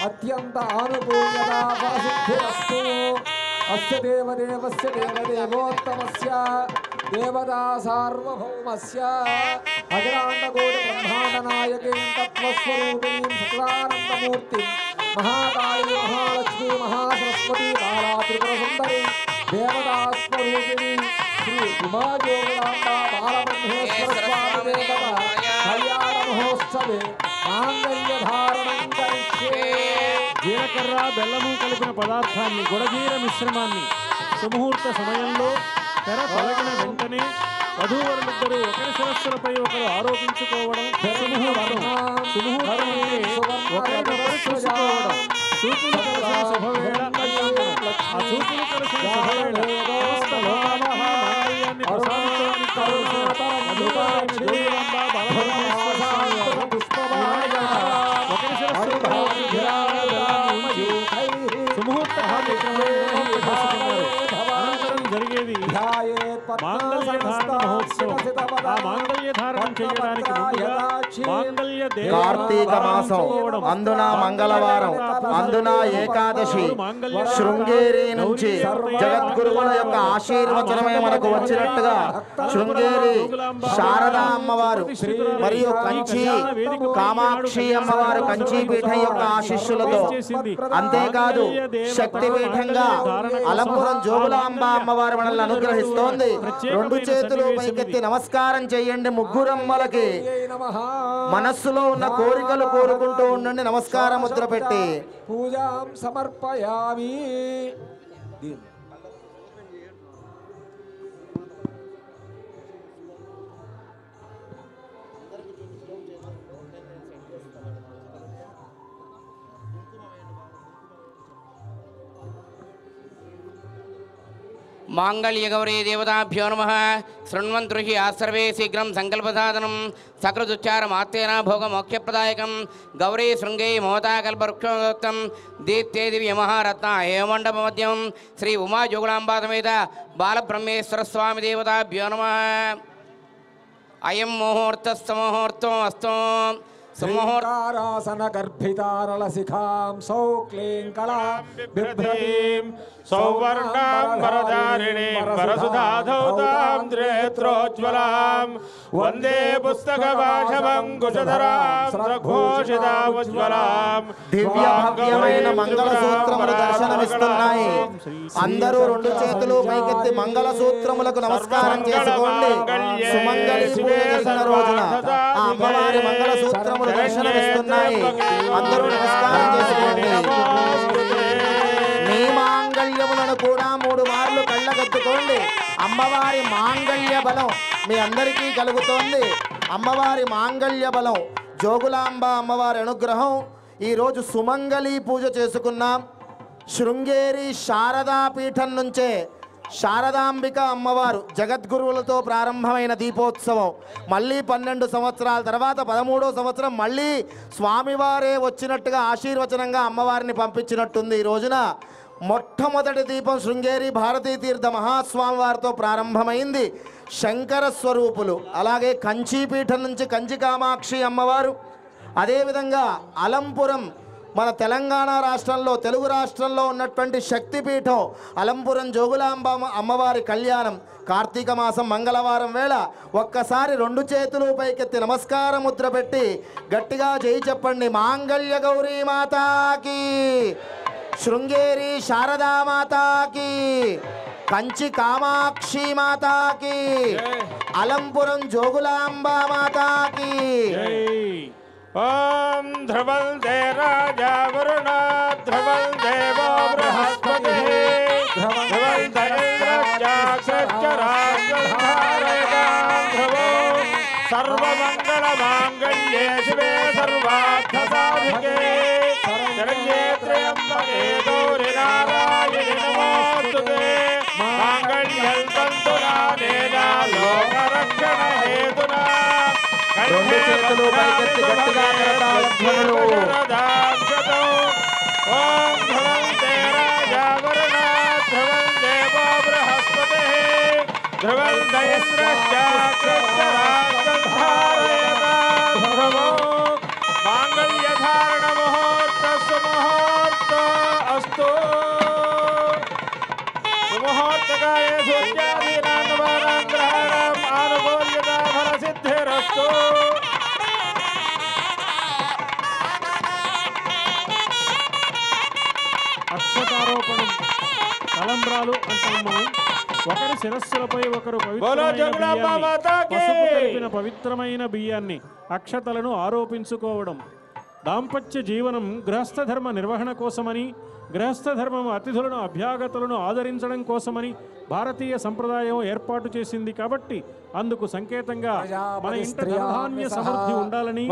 Speaker 4: అత్యంత ఆనుకూల్యత ఫలసిద్ధిరస్తు. అస్య దేవదేవస్య దేవదేవోత్తమస్య దేవతా సార్వభౌమస్య అఖిలాండకోటి బ్రహ్మాండ నాయకీం తత్వస్వరూపిణీం సచిదానందమూర్తిం మహాకాళీ మహాలక్ష్మీ మహాసరస్వతీ బాలా త్రిపుర సుందరి దేవతాస్వరూపిణి శ్రీ ఉమాజోగులాంబ బాలబ్రహ్మేశ్వర స్వామి దేవత కళ్యాణ మహోత్సవ మాంగళ్యధారణం కరిష్యే.
Speaker 5: జీలకర్ర బెల్లము కలిపిన పదార్థాన్ని గుడజీర మిశ్రమాన్ని సుముహూర్త సమయంలో తెర తొలగిన వెంటనే వధూవరులిద్దరూ ఒకరి శిరస్సులపై ఒకరు ఆరోపించుకోవడం సుముహూర్తం. సుముహూర్తం అంటే ఒకరినొకరు చూసుకోవడం. చూపులు కలిసిన శుభవేళ అంటాం మనం. ఆ చూపులు కలిసిన శుభవేళ సమస్త లోకానికి మాంగళ్యాన్ని ప్రసాదించడానికి కావలసిన వధూవరులైన జోగులాంబ బాలబ్రహ్మేశ్వర స్వామి వారు ఒకరి శిరస్సులపై ఒకరి గిరాల బెల్లాన్ని ఉంచి సుముహూర్త కార్యక్రమాన్ని చేసుకున్నారు. అనంతరం జరిగేది మాంగళ్యధారణ మహోత్సవం. ఆ మాంగళ్యధారణం చేయడానికి ముందుగా మాంగళ్య
Speaker 3: కార్తీక మాసం అందున మంగళవారం అందున ఏకాదశి శృంగేరి నుంచి జగద్గురువుల యొక్క ఆశీర్వచనమే మనకు వచ్చినట్టుగా శృంగేరి శారదా అమ్మవారు మరియు కంచి కామాక్షి అమ్మవారు కంచీపీఠం యొక్క ఆశీస్సులతో, అంతేకాదు శక్తిపీఠంగా అలంపురం జోగులాంబ అమ్మవారు మనల్ని అనుగ్రహిస్తోంది. రెండు చేతులు పైకెత్తి నమస్కారం చేయండి. ముగ్గురమ్మలకి మనస్సులో ఉన్న కోరికలు కోరుకుంటూ ఉండండి. నమస్కార ముద్ర పెట్టి
Speaker 4: పూజాం సమర్పయామి.
Speaker 2: మాంగళ్యగౌరీ దేవతాభ్యో నమః. శృణ్వంతు హి ఆసర్వే శీఘ్రం సంకల్పసాధనం సకృదుచ్చారమాత్తేన భోగమోక్షప్రదాయకం గౌరీ శృంగే మమతాకల్పవృక్షోక్తం దీప్తే దివ్యమహారత్న హేమండపమధ్యం శ్రీ ఉమా జోగులాంబా సమేత బాలబ్రహ్మేశ్వర స్వామి దేవతాభ్యో నమః. అయం ముహూర్తస్తముహూర్తం అస్తో
Speaker 4: శ్రీకారాసన గర్భితారళశిఖాం సౌక్లీంకళాం బిభ్రతీం
Speaker 6: సౌవర్ణాం వరదారిణీం వరసుధాధౌతాం త్రేత్రోజ్వలాం వందే పుస్తకవాశవం కుశధరాం సఘోషితాముజ్వలాం.
Speaker 3: దివ్య భవ్యమైన మంగళసూత్రములు దర్శనమిస్తున్నాయి. అందరూ రెండు చేతులు పైకెత్తి మంగళసూత్రములకు నమస్కారం చేసుకోండి. సుమంగళి పూజ చేసిన రోజున ఆ అమ్మవారి మంగళసూత్రములు దర్శనమిస్తున్నాయి. అందరూ నమస్కారం చేసుకోండి. మీ మాంగళ్యములను కూడా 3 మార్లు కళ్ళగద్దుకోండి. అమ్మవారి మాంగళ్య బలం మీ అందరికీ కలుగుతోంది. అమ్మవారి మాంగళ్య బలం జోగులాంబ అమ్మవారి అనుగ్రహం. ఈరోజు సుమంగళి పూజ చేసుకున్నాం. శృంగేరి శారదా పీఠం నుంచే శారదాంబిక అమ్మవారు జగద్గురువులతో ప్రారంభమైన దీపోత్సవం మళ్ళీ 12 సంవత్సరాల తర్వాత 13వ సంవత్సరం మళ్ళీ స్వామివారే వచ్చినట్టుగా ఆశీర్వచనంగా అమ్మవారిని పంపించినట్టుంది. ఈ రోజున మొట్టమొదటి దీపం శృంగేరి భారతీ తీర్థ మహాస్వామి వారితో ప్రారంభమైంది. శంకర స్వరూపులు అలాగే కంచీపీఠం నుంచి కంచి కామాక్షి అమ్మవారు, అదేవిధంగా అలంపురం మన తెలంగాణ రాష్ట్రంలో తెలుగు రాష్ట్రంలో ఉన్నటువంటి శక్తిపీఠం అలంపురం జోగులాంబ అమ్మవారి కళ్యాణం కార్తీక మాసం మంగళవారం వేళ ఒక్కసారి 2 చేతులు పైకెత్తి నమస్కార ముద్ర పెట్టి గట్టిగా జై చెప్పండి. మాంగళ్య గౌరీ మాతాకి, శృంగేరి శారదా మాతాకి, కంచి కామాక్షి మాతాకి, అలంపురం జోగులాంబ మాతాకి.
Speaker 6: ఓం ధ్రువం దే రాజా వరుణ ధ్రువం దేవో బృహస్పతి ధ్రువం ధ్రువం సర్వమంగళమాంగళ్యే శివే సర్వార్థసాధికే శరణ్యే త్ర్యంబకే గౌరీ నారాయణి నమోస్తుతే. మాంగళ్యం తంతునా నేనా లోకరక్షణ హేతునా.
Speaker 3: 2 చేతులు పైకెత్తి గట్టిగా కరతాళ ధ్వనులు.
Speaker 6: ఓం ధ్రువం తే రాజా వరుణ ధ్రువం దేవో బృహస్పతి ధ్రువం మాంగళ్యధారణ ముహూర్త సుముహూర్త అస్తు. సుముహూర్తకాయ సూర్యాదీనాం గ్రహాణం ఆనుకూల్యతా ఫల సిద్ధిరస్తు.
Speaker 5: అక్షతారోపణం తలంబ్రాలు అంటాం మనం. ఒకరి శిరస్సులపై ఒకరు
Speaker 6: బోలో జోగులాంబ మాతాకి.
Speaker 5: పసుపు కలిపిన పవిత్రమైన బియ్యాన్ని అక్షతలను ఆరోపించుకోవడం. దాంపత్య జీవనం గృహస్థ ధర్మ నిర్వహణ కోసమని, గృహస్థ ధర్మం అతిథులను అభ్యాగతులను ఆదరించడం కోసమని భారతీయ సంప్రదాయం ఏర్పాటు చేసింది. కాబట్టి అందుకు సంకేతంగా మన ఇంట ధనధాన్య సమృద్ధి ఉండాలని,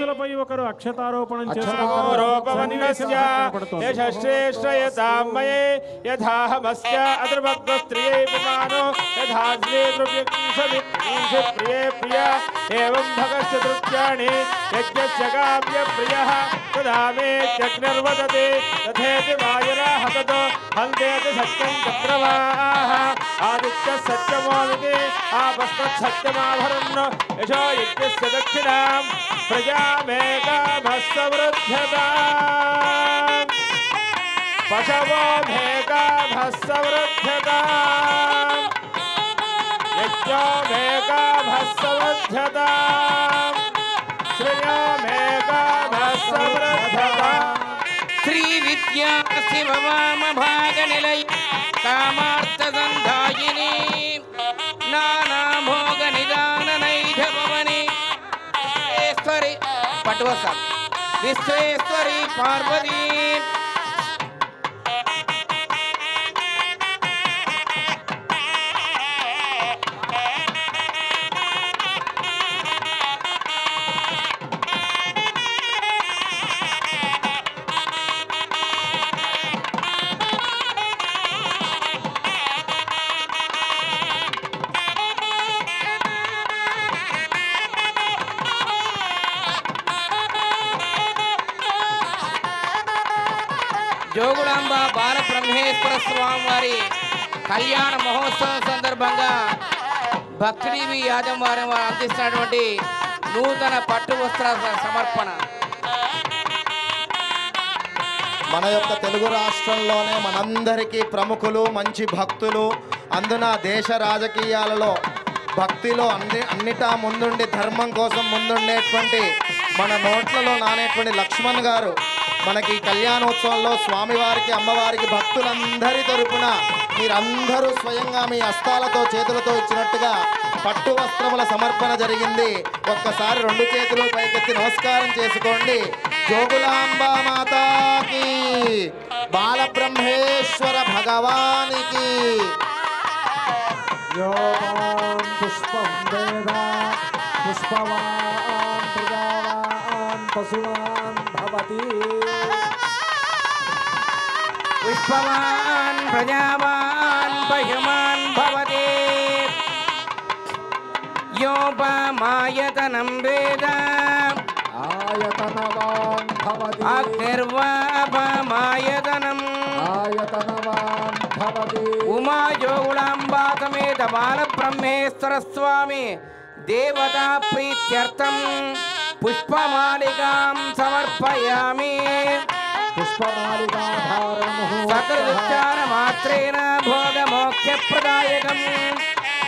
Speaker 5: శిరస్సులపై ఒకరు అక్షతారోపణం
Speaker 6: యశ్రేష్ఠయతామయే యథాహమస్య అద్రవగ్రస్త్రియే పుమానో యథాస్వే ద్రవ్యక్షమిత్రీంశ ప్రియే ప్రియ ఏవం భగస్య దృత్యాణి యజ్ఞస్య కావ్య ప్రియః తదా మే చగ్నిర్వదతే తథేతి వాయురాః తతో హంతేతి సత్యం చక్రవాః ఆదిత్య సత్యమోదితే ఆపస్తత్ సత్యమాభరన్ యశో యజ్ఞస్య దక్షిణాం ప్రజామేకాభస్సవృధ్యతాం పశవో మేకాభస్సవృధ్యతాం యజ్ఞో మేకాభస్సవృధ్యతాం శ్రియో మేకాభస్సవృధ్యతాం
Speaker 2: శ్రీ విద్యా శివవామ భాగ నిలయ కామార్థ సంధాయిని నానా భోగ నిదాన నైజ భవని విశ్వేశ్వరి పటువస విశ్వేశ్వరి పార్వతీ జోగులాంబ బాలబ్రహ్మేశ్వర స్వామి వారి కళ్యాణ మహోత్సవం సందర్భంగా భక్తిదేవి యాదం వారి అందిస్తున్నటువంటి నూతన పట్టు వస్త్ర సమర్పణ.
Speaker 3: మన యొక్క తెలుగు రాష్ట్రంలోనే మనందరికీ ప్రముఖులు, మంచి భక్తులు, అందున దేశ రాజకీయాలలో భక్తిలో అన్నిటా ముందుండి ధర్మం కోసం ముందుండేటువంటి మన నోట్లలో నానేటువంటి లక్ష్మణ్ గారు మనకి కళ్యాణోత్సవంలో స్వామివారికి అమ్మవారికి భక్తులందరి తరపున మీరందరూ స్వయంగా మీ హస్తాలతో చేతులతో ఇచ్చినట్టుగా పట్టు వస్త్రముల సమర్పణ జరిగింది. ఒక్కసారి రెండు చేతులు పైకెత్తి నమస్కారం చేసుకోండి. జోగులాంబా మాతాకి, బాలబ్రహ్మేశ్వర భగవానికి.
Speaker 4: పుష్పం వేద పుష్పవాన్ ప్రజావాన్ పశువాన్ భవతి.
Speaker 2: పుష్పవాన్ ప్రజావాన్ పశుమాన్ భవతి. యోపమాయతనం వేద
Speaker 4: ఆయతనవాన్ భవతి.
Speaker 2: అగ్నిర్వాపమాయతనం
Speaker 4: ఆయతనవాన్ భవతి.
Speaker 2: ఉమా జోగులాంబా సమేత బాలబ్రహ్మేశ్వర స్వామి దేవతా ప్రీత్యర్థం పుష్పమాలికాం సమర్పయామి. సకృత్యాన మాత్రేణ భోగమోక్షప్రదాయకం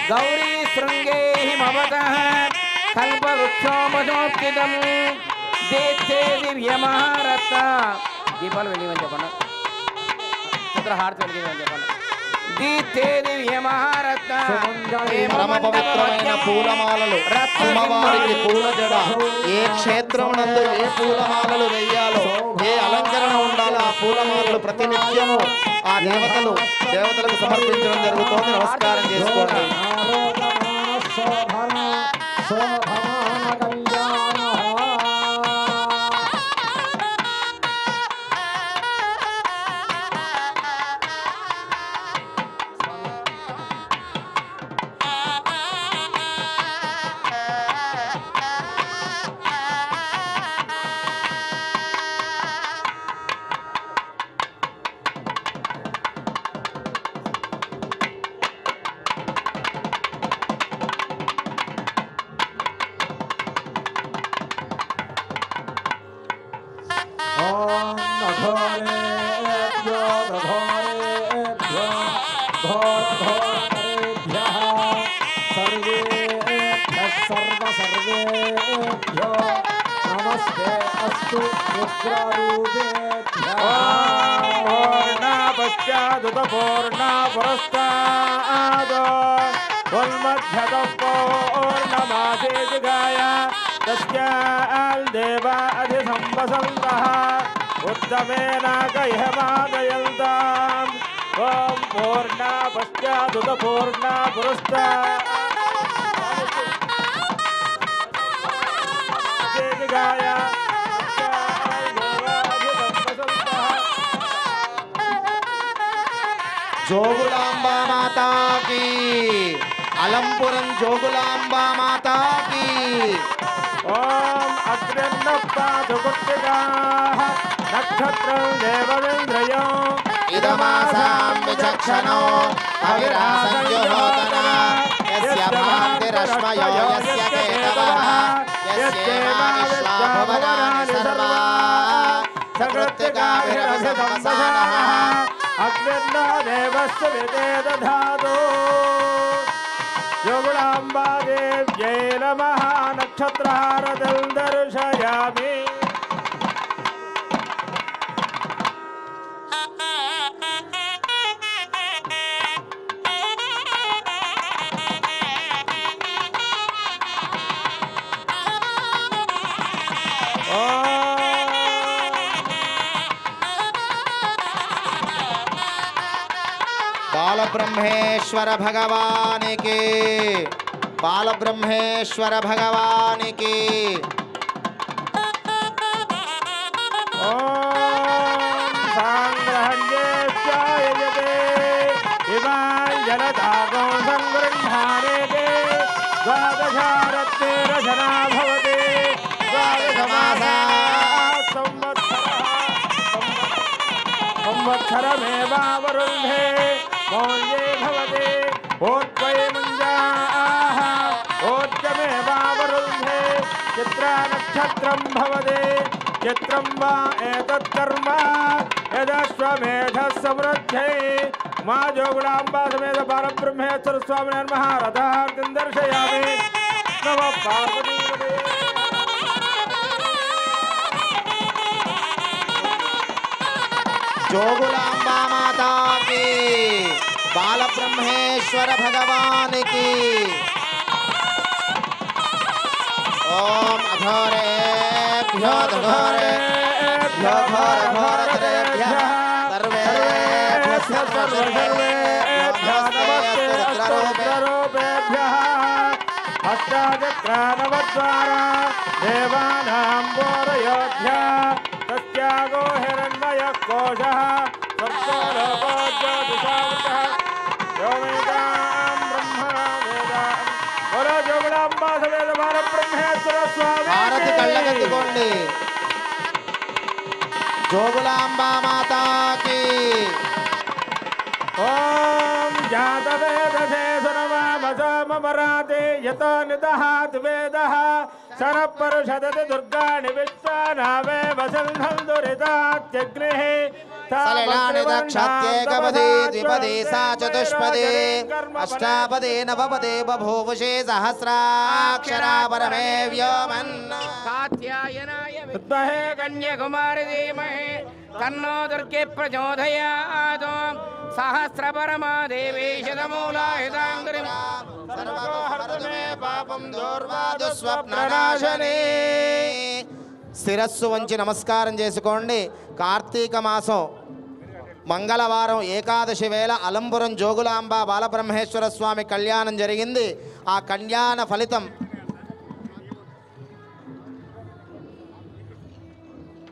Speaker 2: గౌరీ శృంగేహిమవతః కల్పవృక్షోపసమర్పితం దేత్తే దివ్యమహారత్న. దీపాలు వెలిగించమని చెప్పండి, చిత్రహారతి వెలిగించమని చెప్పండి.
Speaker 3: పరమ పవిత్రమైన పూలమాలలు, అమ్మవారికి పూల జడ, ఏ క్షేత్రమునందు ఏ పూలమాలలు వేయాలో, ఏ అలంకరణ ఉండాలో ఆ పూలమాలలు ప్రతినిత్యము ఆ దేవతలకు సమర్పించడం జరుగుతోంది. నమస్కారం చేసుకోండి.
Speaker 4: सर्वेभ्यो घोरेभ्यो घोरेभ्यः सर्वेभ्यः सर्वेभ्यो नमस्ते अस्तु रुद्ररूपेभ्यः
Speaker 6: पूर्णा पश्चादुत पूर्णा पुरस्ताद उन्मध्यतः पूर्णमासे जिगाय तस्याल् देवा अधिसंवसन्तः उत्तमेन कह्यमादयन्ताम् ॐ पूर्णा पश्चादुत पूर्णा पुरस्ताद जिगाय
Speaker 3: जोगुलांबा माता की, अलंपुरम जोगुलांबा माता की।
Speaker 6: ओम अग्निन्नपादुकुट्टिकाः नक्षत्रं देवमिन्द्रयो
Speaker 3: इदमासां विचक्षणो अविरासंजुहोतना यस्य भान्तिरश्मयो यस्य केतवः यस्येमा भुवनानि सर्वा सकृत्तिकाभिरभिसंवसानः
Speaker 6: अग्निर्न देवस्य विदे दधातु जोगुलांबा देव्यै नमः नक्षत्रहारतिं दर्शयामि
Speaker 3: बालब्रह्मेश्वर भगवान की, बालब्रह्मेश्वर भगवान की।
Speaker 6: ओम सांग्रहण्येश्चायजते इवाञ्जलतागो संगृह्णानेते द्वादशारत्तेरशना भवति द्वादशमासाः संवत्सरमेवावरुन्धे मौल्ये भवति ओत्वये मुञ्जाः ओत्यमेवावरुन्धे चित्रा नक्षत्रं भवति चित्रं वा एतत्कर्म यदश्वमेधः समृद्धये मा जोगुलांबा समेत बालब्रह्मेश्वर स्वामिने नमः रथार्तिं दर्शयामि नमः पार्वतीपते
Speaker 3: जोगुलांबा माता की, बालब्रह्मेश्वर भगवान की। ओम अघोरेभ्यो घोरेभ्यो घोरघोरतरेभ्यः सर्वेभ्यः सर्वेभ्यो नमस्ते रुद्ररूपेभ्यः
Speaker 6: अष्टाचक्रानवद्वारा देवानां बोधयोध्या तस्यागो हिरण्मयः कोशः सप्तो लोको ज्योतिषावृतः योमेतां ब्रह्मणा वेदां बोलो जोगुलांबा समेत बालब्रह्मेश्वर स्वामी
Speaker 3: भारत कళ్ళగత్తుకోండి जोगुलांबा माता की।
Speaker 6: ओम जातवेदसे सुरमामसोमराते यतो निदहात् वेदः सरपरुषदति दुर्गाणि विश्वानावे वसन्धं दुरितात्यग्निः
Speaker 3: सलिलानि दक्षत्येकपदे द्विपदे सा चतुष्पदे अष्टापदे नवपदे बभूवुषे सहस्राक्षरा परमे व्योमन्
Speaker 2: कात्यायनाय विद्महे कन्याकुमारी धीमहि तन्नो दुर्गे प्रचोदयात् सहस्रपरमा देवी शतमूलाहिताङ्गिरिं
Speaker 3: सर्वहर्तमे पापं दूर्वादुस्वप्ननाशने। శిరస్సు వంచి నమస్కారం చేసుకోండి. కార్తీక మాసం మంగళవారం ఏకాదశి వేళ అలంపురం జోగులాంబ బాలబ్రహ్మేశ్వర స్వామి కళ్యాణం జరిగింది. ఆ కళ్యాణ ఫలితం